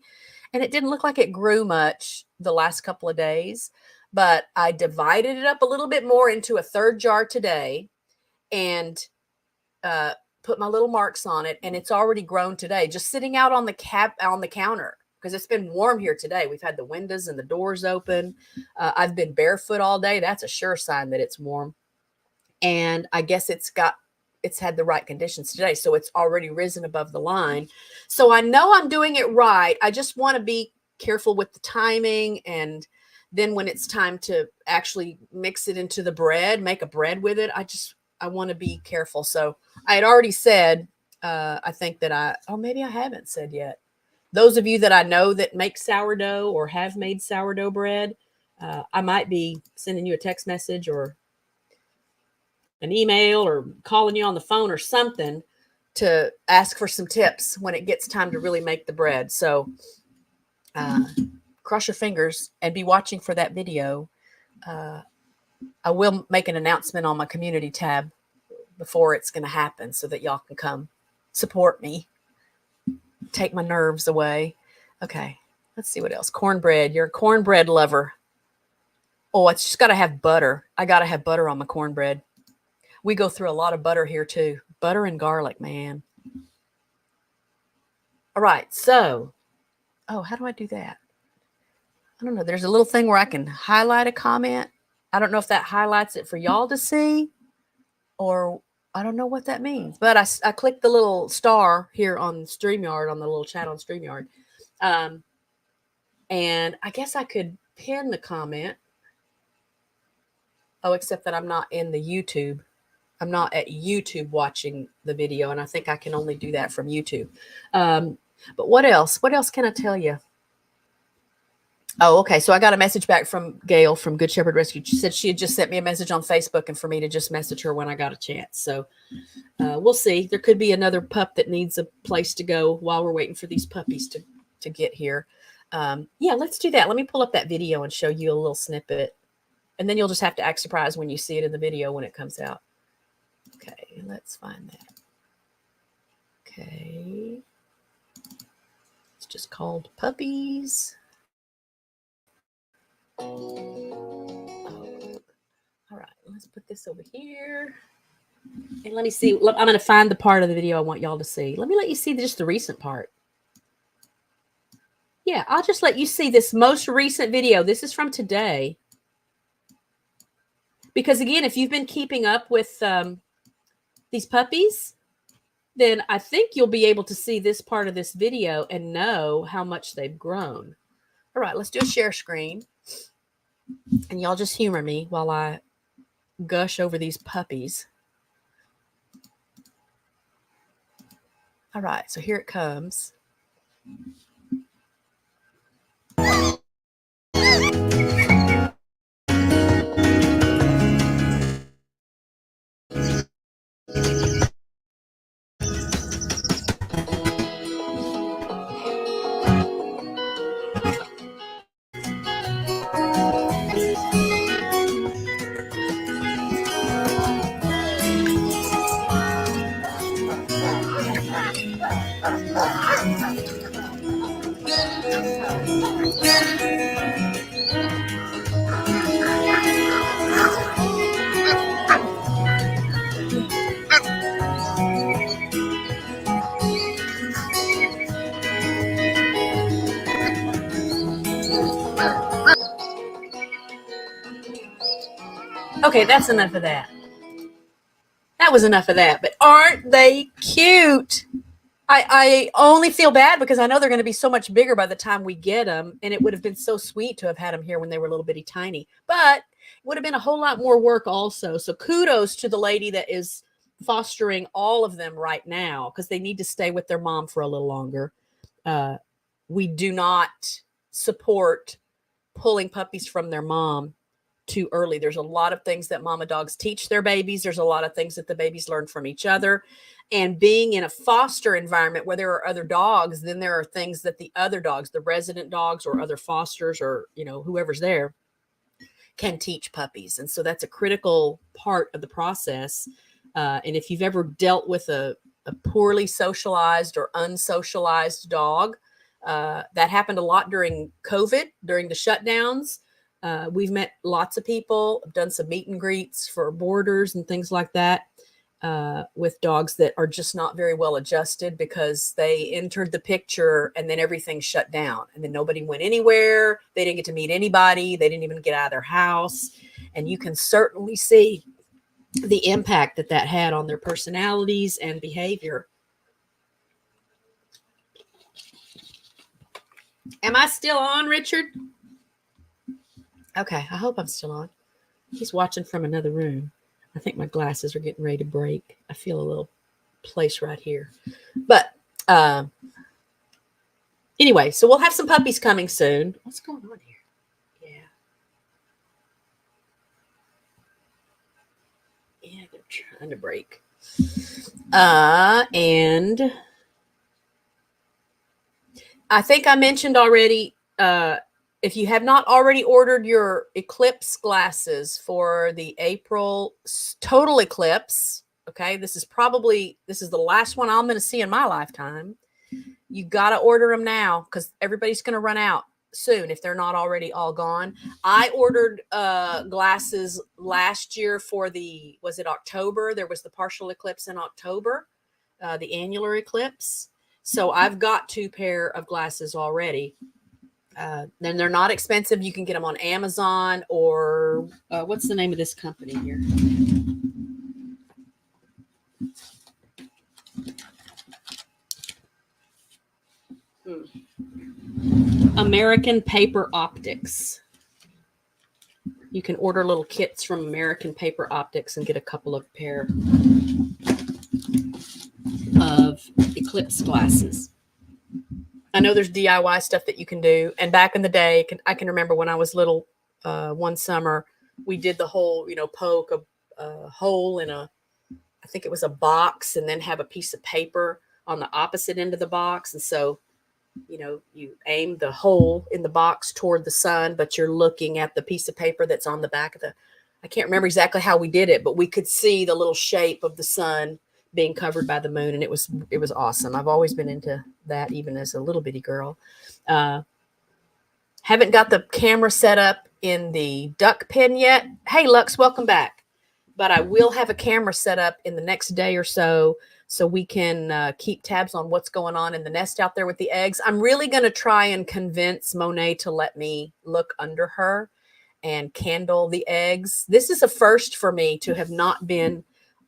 And it didn't look like it grew much the last couple of days. But I divided it up a little bit more into a 3rd jar today and put my little marks on it. And it's already grown today, just sitting out on the counter because it's been warm here today. We've had the windows and the doors open. I've been barefoot all day. That's a sure sign that it's warm. And I guess it's got it's had the right conditions today. So it's already risen above the line. So I know I'm doing it right. I just want to be careful with the timing. And then when it's time to actually mix it into the bread, make a bread with it, I want to be careful. So I had already said, I think that maybe I haven't said yet. Those of you that I know that make sourdough or have made sourdough bread, I might be sending you a text message or an email or calling you on the phone or something to ask for some tips when it gets time to really make the bread. So cross your fingers and be watching for that video. I will make an announcement on my community tab before it's going to happen so that y'all can come support me, take my nerves away. Okay, let's see what else. Cornbread. You're a cornbread lover. Oh, it's just got to have butter. I got to have butter on my cornbread. We go through a lot of butter here too. Butter and garlic, man. All right, so, how do I do that? I don't know. There's a little thing where I can highlight a comment. I don't know if that highlights it for y'all to see, or I don't know what that means. But I clicked the little star here on StreamYard, on the little chat on StreamYard. And I guess I could pin the comment. Oh, except that I'm not in the YouTube. I'm not at YouTube watching the video, and I think I can only do that from YouTube. But what else? What else can I tell you? Oh, okay. So I got a message back from Gail from Good Shepherd Rescue. She said she had just sent me a message on Facebook and for me to just message her when I got a chance. So we'll see. There could be another pup that needs a place to go while we're waiting for these puppies to get here. Yeah, let's do that. Let me pull up that video and show you a little snippet. And then you'll just have to act surprised when you see it in the video when it comes out. Okay, let's find that. Okay. It's just called Puppies. Oh. All right, let's put this over here. And let me see. I'm going to find the part of the video I want y'all to see. Let me let you see just the recent part. Yeah, I'll just let you see this most recent video. This is from today. Because again, if you've been keeping up with these puppies, then I think you'll be able to see this part of this video and know how much they've grown. All right, let's do a share screen. And y'all just humor me while I gush over these puppies. All right, so here it comes. Okay, that's enough of that. That was enough of that. But aren't they cute? I only feel bad because I know they're going to be so much bigger by the time we get them. And it would have been so sweet to have had them here when they were little bitty tiny. But it would have been a whole lot more work also. So kudos to the lady that is fostering all of them right now because they need to stay with their mom for a little longer. We do not support pulling puppies from their mom too early. There's a lot of things that mama dogs teach their babies. There's a lot of things that the babies learn from each other. And being in a foster environment where there are other dogs, then there are things that the other dogs, the resident dogs or other fosters or, whoever's there can teach puppies. And so that's a critical part of the process. And if you've ever dealt with a poorly socialized or unsocialized dog, that happened a lot during COVID, during the shutdowns. We've met lots of people, done some meet and greets for boarders and things like that with dogs that are just not very well adjusted because they entered the picture and then everything shut down and then nobody went anywhere. They didn't get to meet anybody. They didn't even get out of their house. And you can certainly see the impact that that had on their personalities and behavior. Am I still on, Richard? Okay, I hope I'm still on. He's watching from another room. I think my glasses are getting ready to break. I feel a little place right here. But anyway, so we'll have some puppies coming soon. What's going on here? Yeah, they're trying to break. And I think I mentioned already, if you have not already ordered your eclipse glasses for the April total eclipse, okay, this is the last one I'm going to see in my lifetime. You got to order them now because everybody's going to run out soon if they're not already all gone. I ordered glasses last year for was it October? There was the partial eclipse in October, the annular eclipse. So I've got 2 pair of glasses already. Then they're not expensive. You can get them on Amazon or what's the name of this company here? American Paper Optics. You can order little kits from American Paper Optics and get a couple of pair of eclipse glasses. I know there's DIY stuff that you can do. And back in the day, I can remember when I was little, one summer, we did the whole, poke a hole in I think it was a box and then have a piece of paper on the opposite end of the box. And so, you aim the hole in the box toward the sun, but you're looking at the piece of paper that's on the back of I can't remember exactly how we did it, but we could see the little shape of the sun being covered by the moon. And it was awesome. I've always been into that, even as a little bitty girl. Haven't got the camera set up in the duck pen yet. Hey, Lux, welcome back. But I will have a camera set up in the next day or so we can keep tabs on what's going on in the nest out there with the eggs. I'm really going to try and convince Monet to let me look under her and candle the eggs. This is a first for me to have not been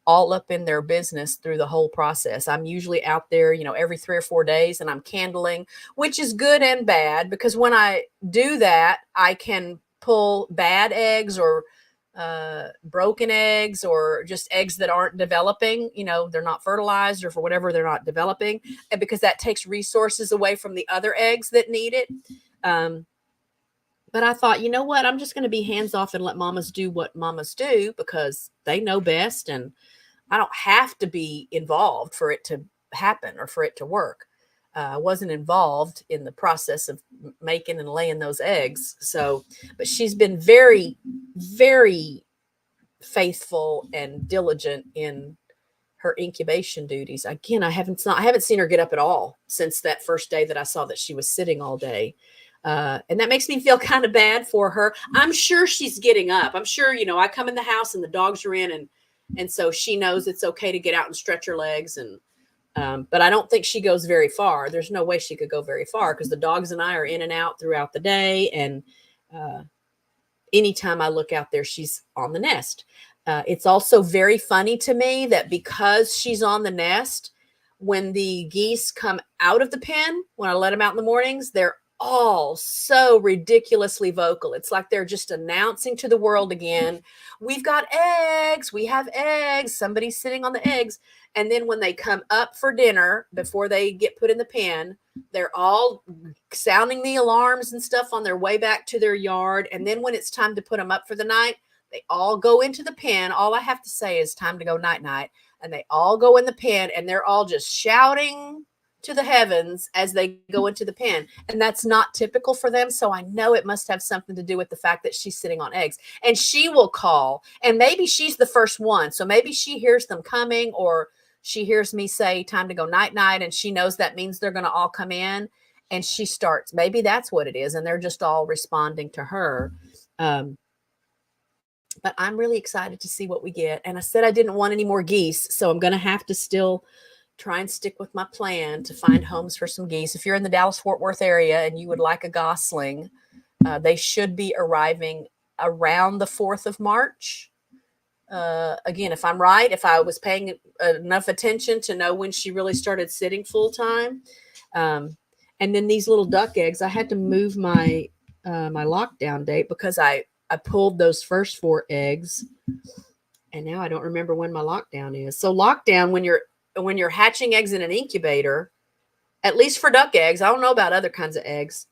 all up in their business through the whole process. I'm usually out there, every 3 or 4 days, and I'm candling, which is good and bad, because when I do that, I can pull bad eggs or broken eggs or just eggs that aren't developing, they're not fertilized or for whatever they're not developing, and because that takes resources away from the other eggs that need it. But I thought, you know what, I'm just going to be hands off and let mamas do what mamas do because they know best. And I don't have to be involved for it to happen or for it to work. I wasn't involved in the process of making and laying those eggs. So, but she's been very, very faithful and diligent in her incubation duties. Again, I haven't seen her get up at all since that first day that I saw that she was sitting all day. And that makes me feel kind of bad for her. I'm sure she's getting up. I'm sure, I come in the house and the dogs are in and so she knows it's okay to get out and stretch her legs. And, but I don't think she goes very far. There's no way she could go very far because the dogs and I are in and out throughout the day. And, anytime I look out there, she's on the nest. It's also very funny to me that because she's on the nest, when the geese come out of the pen, when I let them out in the mornings, they're all so ridiculously vocal. It's like they're just announcing to the world again, we've got eggs, we have eggs, somebody's sitting on the eggs. And then when they come up for dinner, before they get put in the pen, they're all sounding the alarms and stuff on their way back to their yard. And then when it's time to put them up for the night, they all go into the pen. All I have to say is time to go night-night. And they all go in the pen and they're all just shouting to the heavens as they go into the pen. And that's not typical for them. So I know it must have something to do with the fact that she's sitting on eggs. And she will call. And maybe she's the first one. So maybe she hears them coming, or she hears me say time to go night-night, and she knows that means they're going to all come in. And she starts. Maybe that's what it is. And they're just all responding to her. But I'm really excited to see what we get. And I said I didn't want any more geese. So I'm going to have to still try and stick with my plan to find homes for some geese. If you're in the Dallas-Fort Worth area and you would like a gosling, they should be arriving around the 4th of March. Again, if I'm right, if I was paying enough attention to know when she really started sitting full time. And then these little duck eggs, I had to move my my lockdown date because I pulled those first 4 eggs, and now I don't remember when my lockdown is. So lockdown, when you're hatching eggs in an incubator, at least for duck eggs, I don't know about other kinds of eggs,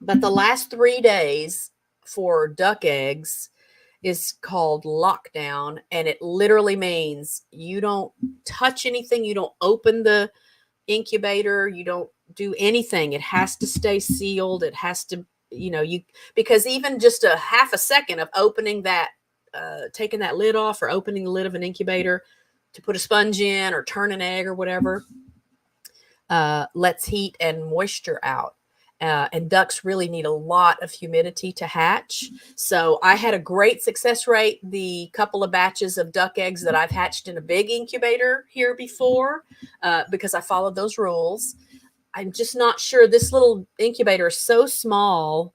but the last 3 days for duck eggs is called lockdown, and it literally means you don't touch anything, you don't open the incubator, you don't do anything. It has to stay sealed. It has to, because even just a half a second of opening that, taking that lid off or opening the lid of an incubator to put a sponge in or turn an egg or whatever, lets heat and moisture out. And ducks really need a lot of humidity to hatch. So I had a great success rate the couple of batches of duck eggs that I've hatched in a big incubator here before, because I followed those rules. I'm just not sure. This little incubator is so small.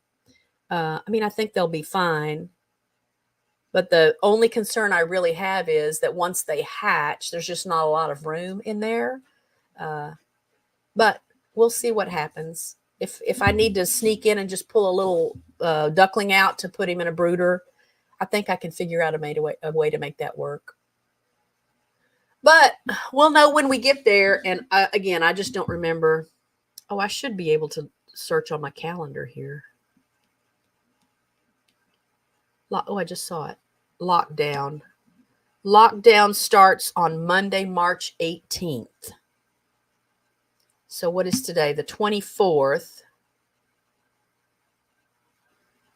I think they'll be fine. But the only concern I really have is that once they hatch, there's just not a lot of room in there. But we'll see what happens. If I need to sneak in and just pull a little duckling out to put him in a brooder, I think I can figure out a way to make that work. But we'll know when we get there. And again, I just don't remember. Oh, I should be able to search on my calendar here. Oh, I just saw it. Lockdown. Lockdown starts on Monday, March 18th. So what is today? The 24th.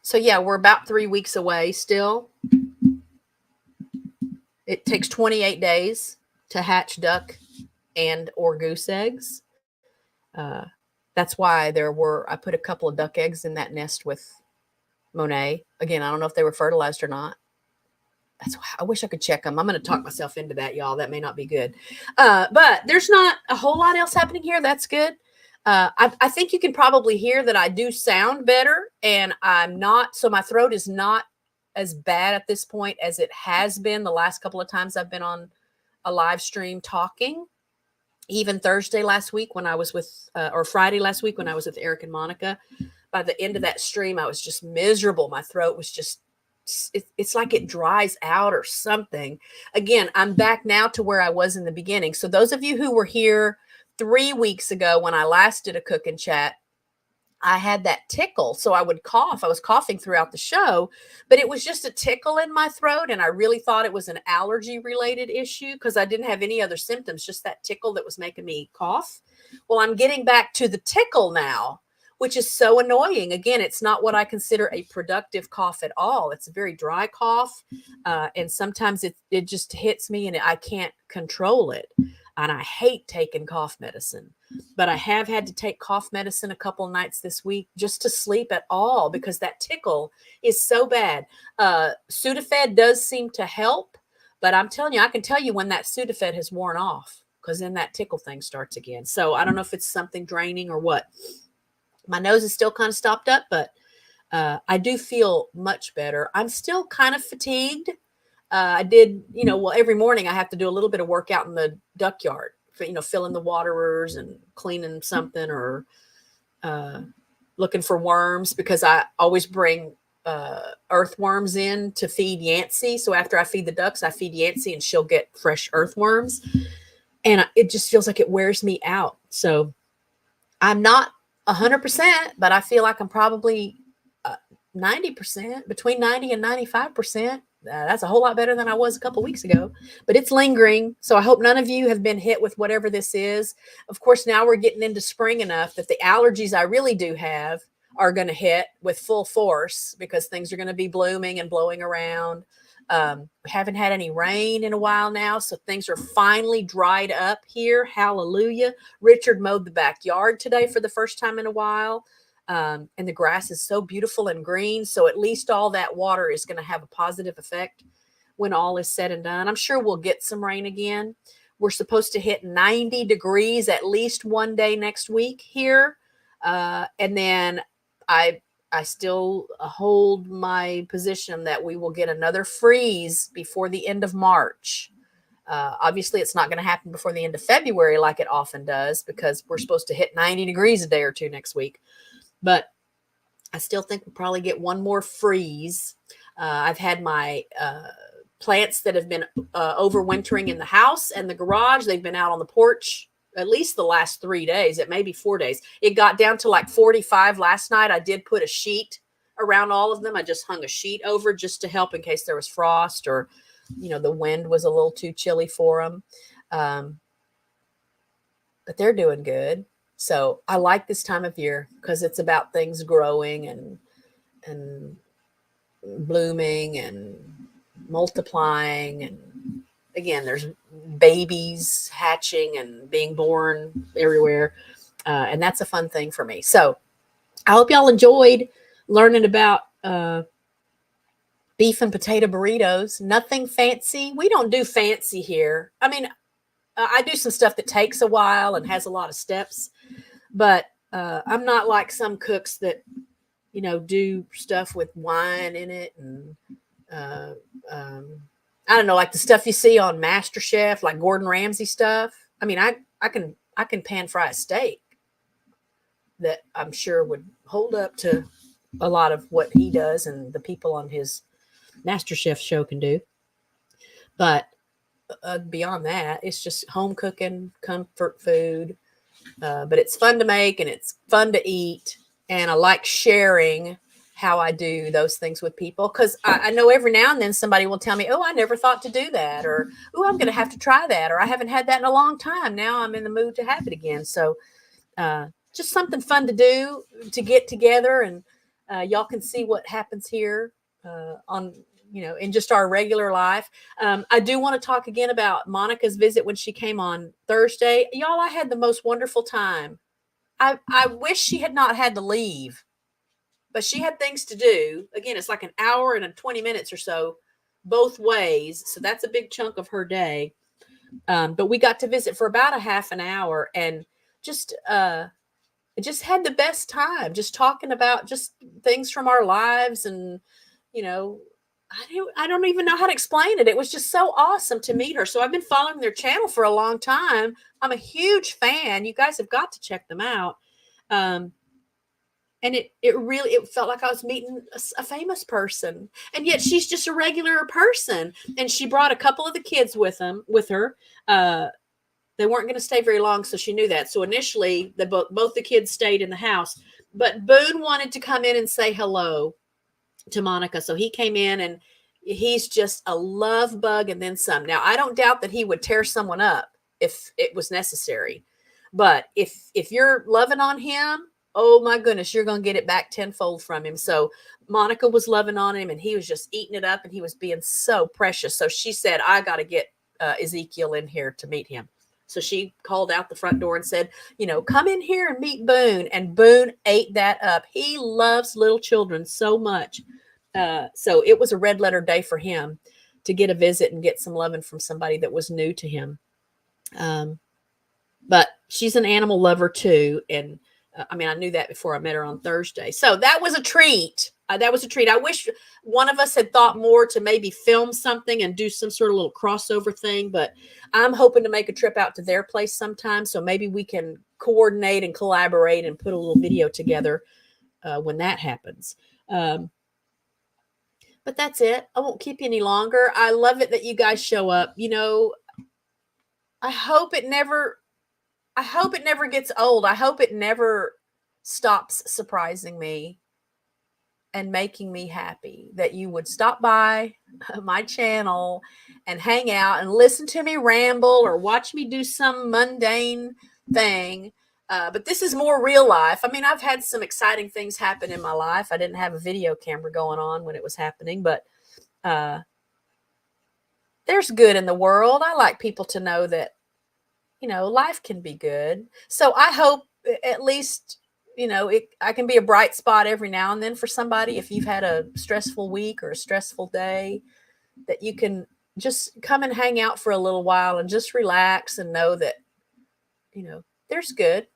So yeah, we're about 3 weeks away still. It takes 28 days to hatch duck and or goose eggs. That's why I put a couple of duck eggs in that nest with Monet. Again, I don't know if they were fertilized or not. That's why I wish I could check them. I'm going to talk myself into that, y'all. That may not be good. But there's not a whole lot else happening here. That's good. I think you can probably hear that I do sound better, and I'm not. So my throat is not as bad at this point as it has been the last couple of times I've been on a live stream talking. Even Thursday last week when I was with, or Friday last week when I was with Eric and Monica, by the end of that stream, I was just miserable. My throat was just, it's like it dries out or something. Again, I'm back now to where I was in the beginning. So those of you who were here 3 weeks ago when I last did a cook and chat, I had that tickle. So I would cough. I was coughing throughout the show, but it was just a tickle in my throat. And I really thought it was an allergy related issue because I didn't have any other symptoms, just that tickle that was making me cough. Well, I'm getting back to the tickle now, which is so annoying. Again, it's not what I consider a productive cough at all. It's a very dry cough. And sometimes it just hits me and I can't control it. And I hate taking cough medicine, but I have had to take cough medicine a couple nights this week just to sleep at all because that tickle is so bad. Sudafed does seem to help, but I'm telling you, I can tell you when that Sudafed has worn off because then that tickle thing starts again. So I don't know if it's something draining or what. My nose is still kind of stopped up, but I do feel much better. I'm still kind of fatigued. I did, every morning I have to do a little bit of work out in the duck yard, filling the waterers and cleaning something or looking for worms because I always bring earthworms in to feed Yancey. So after I feed the ducks, I feed Yancey and she'll get fresh earthworms. And it just feels like it wears me out. So I'm not 100%, but I feel like I'm probably 90%, between 90 and 95%. That's a whole lot better than I was a couple weeks ago, but it's lingering. So I hope none of you have been hit with whatever this is. Of course, now we're getting into spring enough that the allergies I really do have are going to hit with full force because things are going to be blooming and blowing around. We haven't had any rain in a while now, so things are finally dried up here. Hallelujah. Richard mowed the backyard today for the first time in a while. And the grass is so beautiful and green. So at least all that water is going to have a positive effect when all is said and done. I'm sure we'll get some rain again. We're supposed to hit 90 degrees at least one day next week here. And then I still hold my position that we will get another freeze before the end of March. Obviously, it's not going to happen before the end of February like it often does, because we're supposed to hit 90 degrees a day or two next week. But I still think we'll probably get one more freeze. I've had my plants that have been overwintering in the house and the garage. They've been out on the porch at least the last 3 days. It may be 4 days. It got down to like 45 last night. I did put a sheet around all of them. I just hung a sheet over just to help in case there was frost, or, you know, the wind was a little too chilly for them. But they're doing good. So I like this time of year because it's about things growing and blooming and multiplying. And again, there's babies hatching and being born everywhere. And that's a fun thing for me. So I hope y'all enjoyed learning about beef and potato burritos. Nothing fancy. We don't do fancy here. I mean, I do some stuff that takes a while and has a lot of steps, but I'm not like some cooks that, you know, do stuff with wine in it. And I don't know, like the stuff you see on MasterChef, like Gordon Ramsay stuff. I mean, I can pan fry a steak that I'm sure would hold up to a lot of what he does and the people on his MasterChef show can do. But beyond that, it's just home cooking, comfort food. But it's fun to make and it's fun to eat. And I like sharing how I do those things with people, because I know every now and then somebody will tell me, oh, I never thought to do that, or, oh, I'm going to have to try that, or I haven't had that in a long time. Now I'm in the mood to have it again. So just something fun to do, to get together, and y'all can see what happens here on, you know, in just our regular life. I do want to talk again about Monica's visit when she came on Thursday. Y'all, I had the most wonderful time. I wish she had not had to leave, but she had things to do. Again, it's like an hour and 20 minutes or so both ways. So that's a big chunk of her day. But we got to visit for about a half an hour and just had the best time, just talking about just things from our lives. And, you know, I don't even know how to explain it. It was just so awesome to meet her. So I've been following their channel for a long time. I'm a huge fan. You guys have got to check them out. And it felt like I was meeting a famous person. And yet she's just a regular person. And she brought a couple of the kids with her. They weren't going to stay very long, so she knew that. So initially, both the kids stayed in the house. But Boone wanted to come in and say hello to Monica. So he came in, and he's just a love bug and then some. Now, I don't doubt that he would tear someone up if it was necessary. But if you're loving on him, oh my goodness, you're going to get it back tenfold from him. So Monica was loving on him, and he was just eating it up, and he was being so precious. So she said, I got to get Ezekiel in here to meet him. So she called out the front door and said, you know, come in here and meet Boone. And Boone ate that up. He loves little children so much. So it was a red letter day for him to get a visit and get some loving from somebody that was new to him. But she's an animal lover too. And I mean, I knew that before I met her on Thursday. So that was a treat. I wish one of us had thought more to maybe film something and do some sort of little crossover thing, but I'm hoping to make a trip out to their place sometime. So maybe we can coordinate and collaborate and put a little video together when that happens. But that's it. I won't keep you any longer. I love it that you guys show up. You know, I hope it never gets old. I hope it never stops surprising me and making me happy that you would stop by my channel and hang out and listen to me ramble or watch me do some mundane thing. But this is more real life. I mean, I've had some exciting things happen in my life. I didn't have a video camera going on when it was happening, but there's good in the world. I like people to know that, you know, life can be good. So I hope at least, you know, I can be a bright spot every now and then for somebody. If you've had a stressful week or a stressful day, that you can just come and hang out for a little while and just relax and know that, you know, there's good,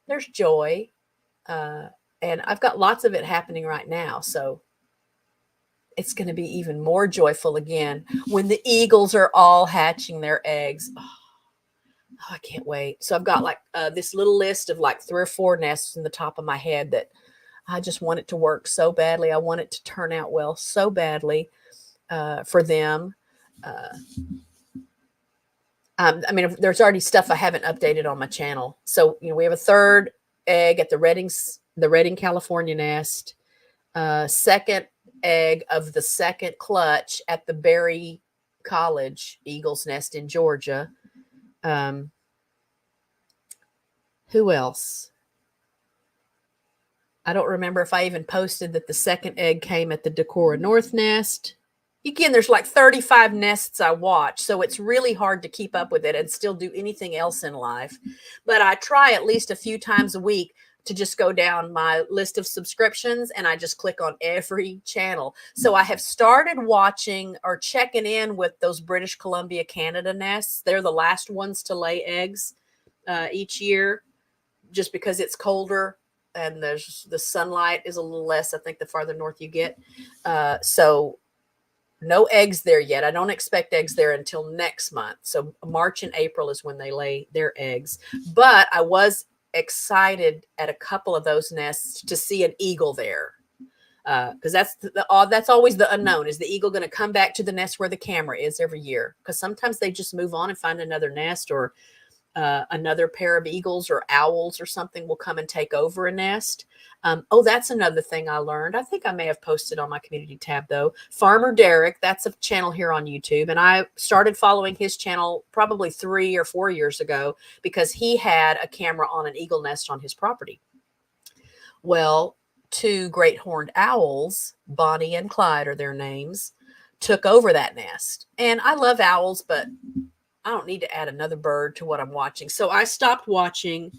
there's joy. And I've got lots of it happening right now. So it's going to be even more joyful again when the eagles are all hatching their eggs. Oh, I can't wait. So I've got like this little list of like 3 or 4 nests in the top of my head that I just want it to work so badly. I want it to turn out well so badly for them. I mean, there's already stuff I haven't updated on my channel. So, we have a 3rd egg at the Redding, California nest, 2nd egg of the 2nd clutch at the Berry College Eagles nest in Georgia. Who else? I don't remember if I even posted that the 2nd egg came at the Decorah North nest. Again, there's like 35 nests I watch, so it's really hard to keep up with it and still do anything else in life. But I try at least a few times a week to just go down my list of subscriptions and I just click on every channel. So I have started watching or checking in with those British Columbia, Canada nests. They're the last ones to lay eggs each year just because it's colder and the sunlight is a little less, I think, the farther north you get. So no eggs there yet. I don't expect eggs there until next month. So March and April is when they lay their eggs. But I was excited at a couple of those nests to see an eagle there. Because that's always the unknown. Is the eagle going to come back to the nest where the camera is every year? Because sometimes they just move on and find another nest, or another pair of eagles or owls or something will come and take over a nest. That's another thing I learned. I think I may have posted on my community tab though. Farmer Derek, that's a channel here on YouTube. And I started following his channel probably 3 or 4 years ago because he had a camera on an eagle nest on his property. Well, 2 great horned owls, Bonnie and Clyde are their names, took over that nest. And I love owls, but I don't need to add another bird to what I'm watching. So I stopped watching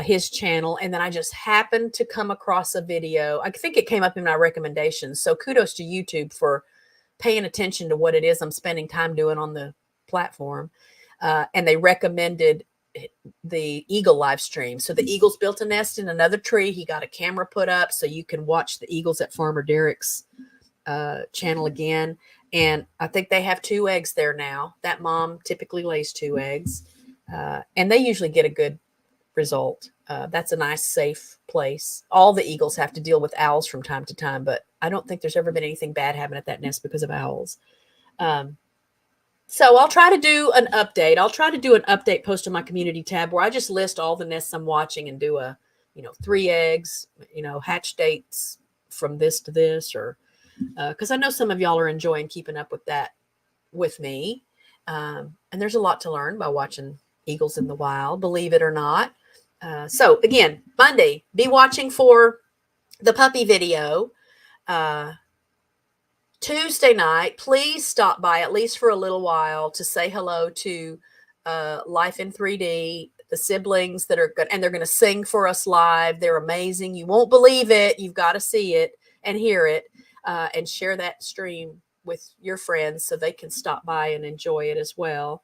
his channel, and then I just happened to come across a video. I think it came up in my recommendations. So kudos to YouTube for paying attention to what it is I'm spending time doing on the platform. And they recommended the eagle live stream. So the eagles built a nest in another tree. He got a camera put up so you can watch the eagles at Farmer Derek's channel again. And I think they have 2 eggs there now. That mom typically lays 2 eggs. And they usually get a good result. That's a nice, safe place. All the eagles have to deal with owls from time to time, but I don't think there's ever been anything bad happen at that nest because of owls. So I'll try to do an update. I'll try to do an update post on my community tab where I just list all the nests I'm watching and do a, 3 eggs, hatch dates from this to this, or because I know some of y'all are enjoying keeping up with that with me. And there's a lot to learn by watching eagles in the wild, believe it or not. So again, Monday, be watching for the puppy video. Tuesday night, please stop by at least for a little while to say hello to Life in 3D, the siblings that are good, and they're going to sing for us live. They're amazing. You won't believe it. You've got to see it and hear it, and share that stream with your friends so they can stop by and enjoy it as well.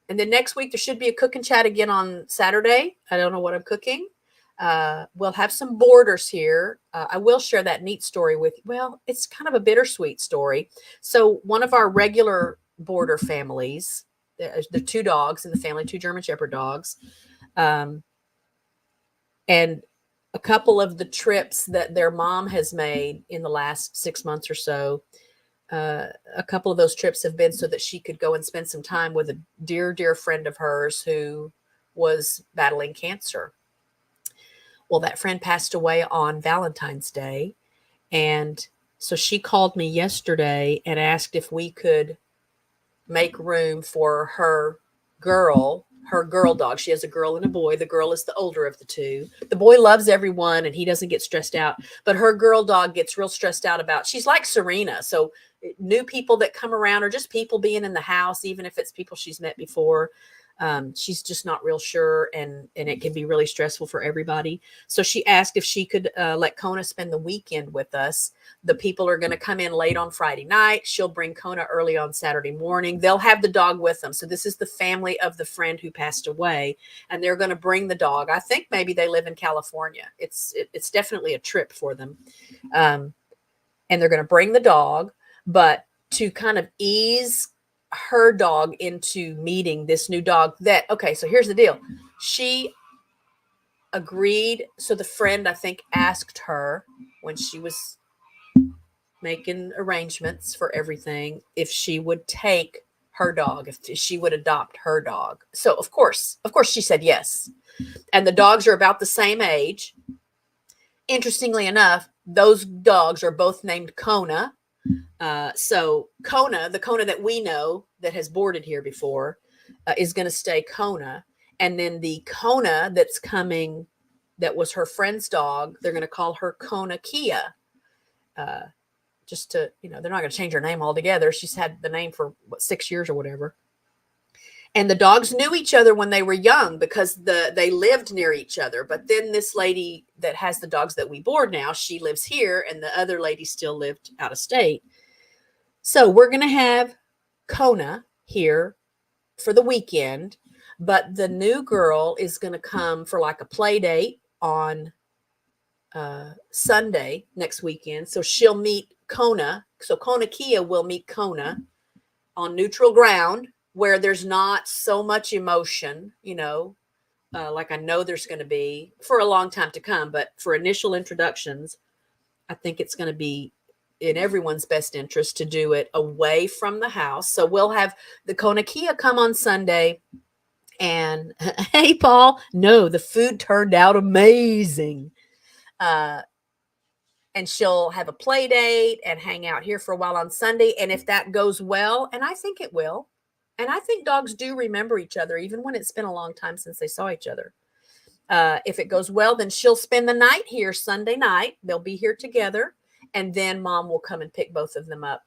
And then next week, there should be a cook and chat again on Saturday. I don't know what I'm cooking. We'll have some borders here. I will share that neat story with you. Well, it's kind of a bittersweet story. So one of our regular border families, the 2 dogs in the family, 2 German Shepherd dogs, and a couple of the trips that their mom has made in the last 6 months or so, a couple of those trips have been so that she could go and spend some time with a dear, dear friend of hers who was battling cancer. Well, that friend passed away on Valentine's Day. And so she called me yesterday and asked if we could make room for her girl dog. She has a girl and a boy. The girl is the older of the 2. The boy loves everyone and he doesn't get stressed out, but her girl dog gets real stressed out about, she's like Serena. So new people that come around, or just people being in the house, even if it's people she's met before, She's just not real sure, and it can be really stressful for everybody. So she asked if she could let Kona spend the weekend with us. The people are going to come in late on Friday night. She'll bring Kona early on Saturday morning. They'll have the dog with them. So this is the family of the friend who passed away, and they're going to bring the dog. I think maybe they live in California. It's definitely a trip for them. And they're going to bring the dog, but to kind of ease her dog into meeting this new dog okay, so here's the deal. She agreed. So the friend, I think, asked her when she was making arrangements for everything, if she would take her dog, if she would adopt her dog. So of course she said yes. And the dogs are about the same age. Interestingly enough, those dogs are both named Kona. So Kona, the Kona that we know that has boarded here before, is going to stay Kona. And then the Kona that's coming, that was her friend's dog, they're going to call her Kona Kia. Just to, they're not going to change her name altogether. She's had the name for 6 years or whatever. And the dogs knew each other when they were young because they lived near each other. But then this lady that has the dogs that we board now, she lives here, and the other lady still lived out of state. So we're going to have Kona here for the weekend, but the new girl is going to come for like a play date on Sunday next weekend. So she'll meet Kona. So Kona Kia will meet Kona on neutral ground where there's not so much emotion, like I know there's going to be for a long time to come. But for initial introductions, I think it's going to be in everyone's best interest to do it away from the house. So we'll have the Kona Kia come on Sunday. And hey, Paul, no, the food turned out amazing. And she'll have a play date and hang out here for a while on Sunday. And if that goes well, and I think it will, and I think dogs do remember each other, even when it's been a long time since they saw each other. If it goes well, then she'll spend the night here Sunday night. They'll be here together. And then mom will come and pick both of them up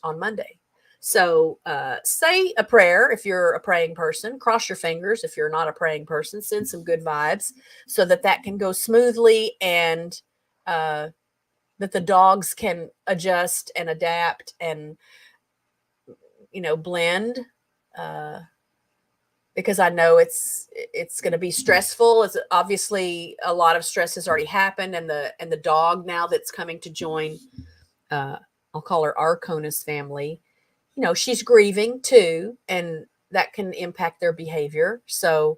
on Monday. So say a prayer if you're a praying person. Cross your fingers if you're not a praying person. Send some good vibes so that can go smoothly, and that the dogs can adjust and adapt and, blend. Because I know it's going to be stressful. It's obviously a lot of stress has already happened, and the dog now that's coming to join, I'll call her Arcona's family. She's grieving too, and that can impact their behavior. So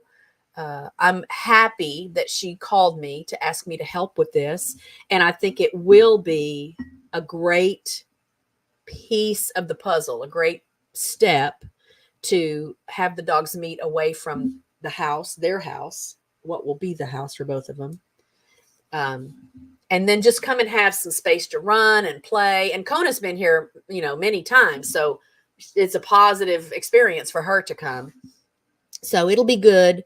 I'm happy that she called me to ask me to help with this, and I think it will be a great piece of the puzzle, a great step to have the dogs meet away from the house, their house, what will be the house for both of them. And then just come and have some space to run and play. And Kona's been here, many times. So it's a positive experience for her to come. So it'll be good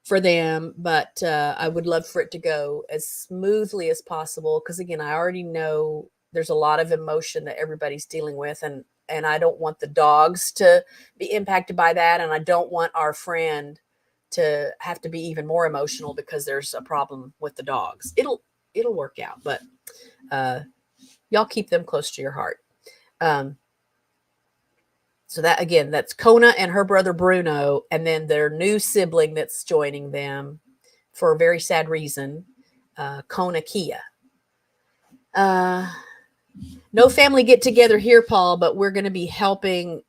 for them. But I would love for it to go as smoothly as possible. Because again, I already know there's a lot of emotion that everybody's dealing with. And I don't want the dogs to be impacted by that. And I don't want our friend to have to be even more emotional because there's a problem with the dogs. It'll work out, but y'all keep them close to your heart. So that's Kona and her brother Bruno, and then their new sibling that's joining them for a very sad reason, Kona Kia. No family get together here, Paul, but we're going to be helping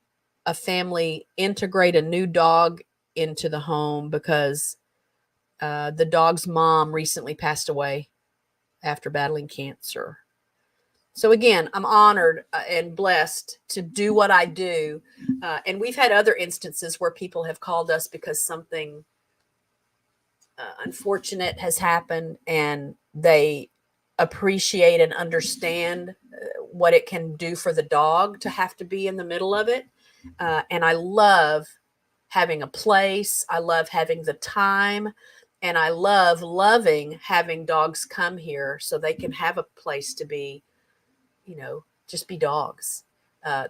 a family integrate a new dog into the home because the dog's mom recently passed away after battling cancer. So again, I'm honored and blessed to do what I do. And we've had other instances where people have called us because something unfortunate has happened, and they appreciate and understand what it can do for the dog to have to be in the middle of it. And I love having a place. I love having the time. And I love loving having dogs come here so they can have a place to be, just be dogs.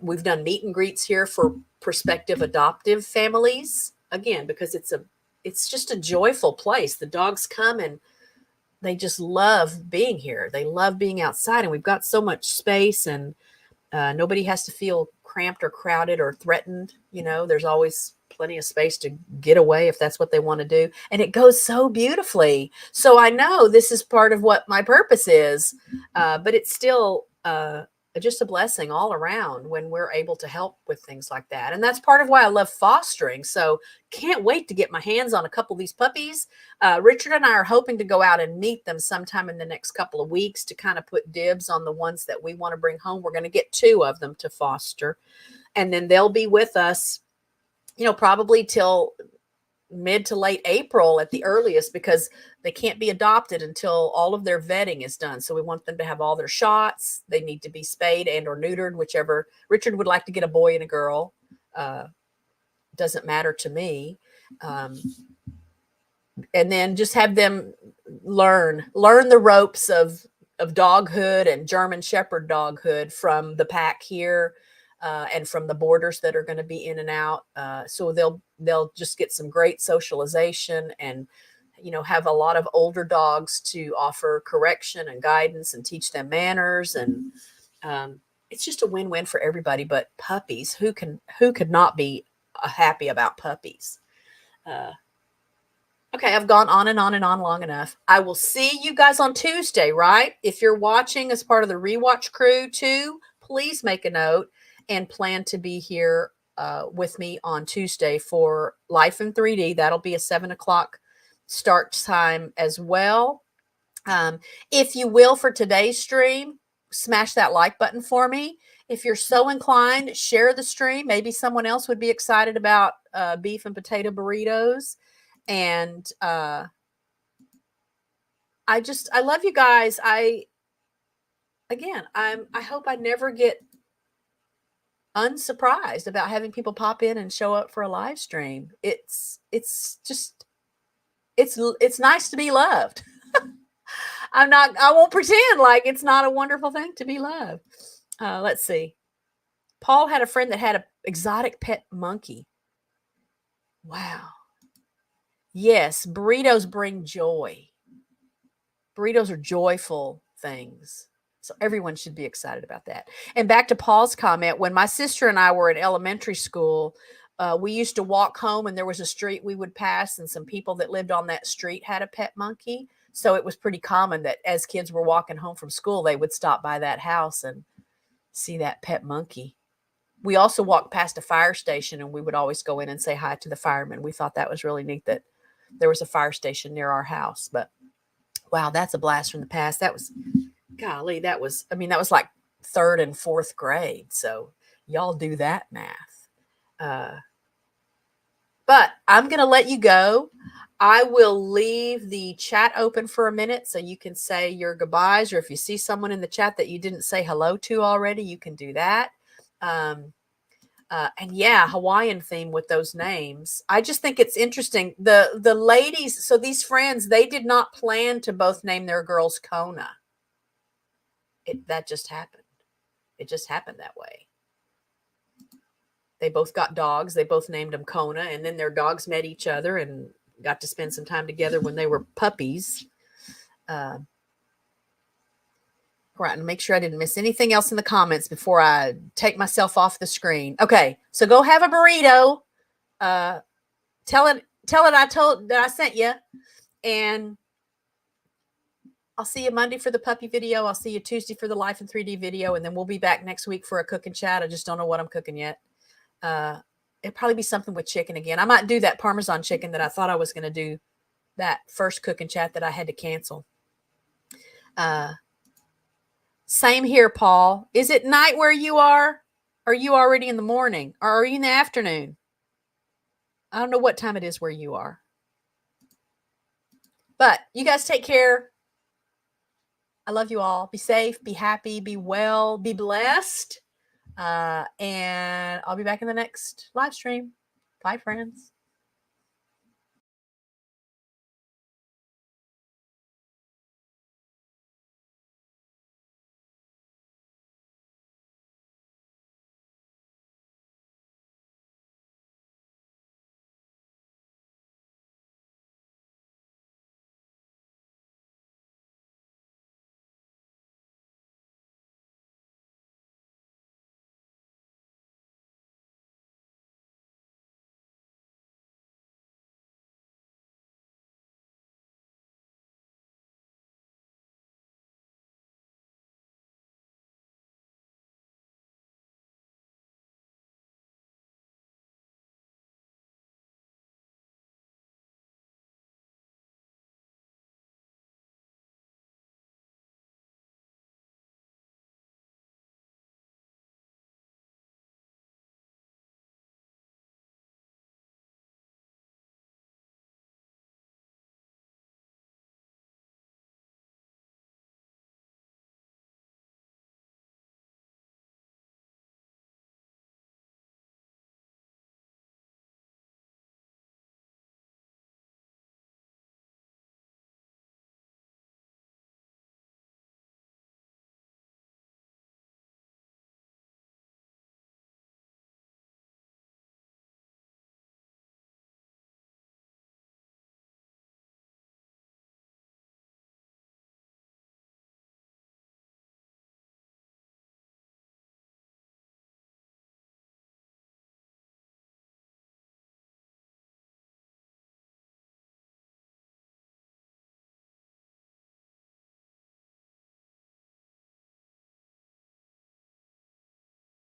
We've done meet and greets here for prospective adoptive families. again, because it's just a joyful place. The dogs come and they just love being here. They love being outside, and we've got so much space, and nobody has to feel cramped or crowded or threatened. There's always plenty of space to get away if that's what they want to do. And it goes so beautifully. So I know this is part of what my purpose is, but it's still just a blessing all around when we're able to help with things like that. And that's part of why I love fostering. So can't wait to get my hands on a couple of these puppies. Richard and I are hoping to go out and meet them sometime in the next couple of weeks to kind of put dibs on the ones that we want to bring home. We're going to get 2 of them to foster, and then they'll be with us, probably till mid to late April at the earliest, because they can't be adopted until all of their vetting is done. So we want them to have all their shots. They need to be spayed and or neutered, whichever. Richard would like to get a boy and a girl. Doesn't matter to me. And then just have them learn the ropes of doghood and German Shepherd doghood from the pack here. And from the boarders that are going to be in and out. So they'll just get some great socialization and, have a lot of older dogs to offer correction and guidance and teach them manners. And it's just a win-win for everybody. But puppies, who could not be happy about puppies? Okay, I've gone on and on and on long enough. I will see you guys on Tuesday, right? If you're watching as part of the rewatch crew too, please make a note and plan to be here with me on Tuesday for Life in 3D. That'll be a 7:00 start time as well. If you will, for today's stream, smash that like button for me. If you're so inclined, share the stream. Maybe someone else would be excited about beef and potato burritos. And I love you guys. I hope I never get unsurprised about having people pop in and show up for a live stream. It's nice to be loved. I won't pretend like it's not a wonderful thing to be loved. Let's see. Paul had a friend that had an exotic pet monkey. Wow. Yes, burritos bring joy. Burritos are joyful things. So everyone should be excited about that. And back to Paul's comment, when my sister and I were in elementary school, we used to walk home and there was a street we would pass, and some people that lived on that street had a pet monkey. So it was pretty common that as kids were walking home from school, they would stop by that house and see that pet monkey. We also walked past a fire station, and we would always go in and say hi to the firemen. We thought that was really neat that there was a fire station near our house. But wow, that's a blast from the past. That was like 3rd and 4th grade. So y'all do that math. But I'm going to let you go. I will leave the chat open for a minute so you can say your goodbyes, or if you see someone in the chat that you didn't say hello to already, you can do that. And yeah, Hawaiian theme with those names. I just think it's interesting. The ladies, so these friends, they did not plan to both name their girls Kona. That just happened. It just happened that way. They both got dogs. They both named them Kona, and then their dogs met each other and got to spend some time together when they were puppies. Right, and make sure I didn't miss anything else in the comments before I take myself off the screen. Okay, so go have a burrito. Tell it I sent you, and I'll see you Monday for the puppy video. I'll see you Tuesday for the Life in 3D video, and then we'll be back next week for a cook and chat. I just don't know what I'm cooking yet. It'll probably be something with chicken again. I might do that Parmesan chicken that I thought I was going to do that first cook and chat that I had to cancel. Same here, Paul. Is it night where you are? Are you already in the morning? Or are you in the afternoon? I don't know what time it is where you are. But you guys take care. I love you all. Be safe, be happy, be well, be blessed. And I'll be back in the next live stream. Bye, friends.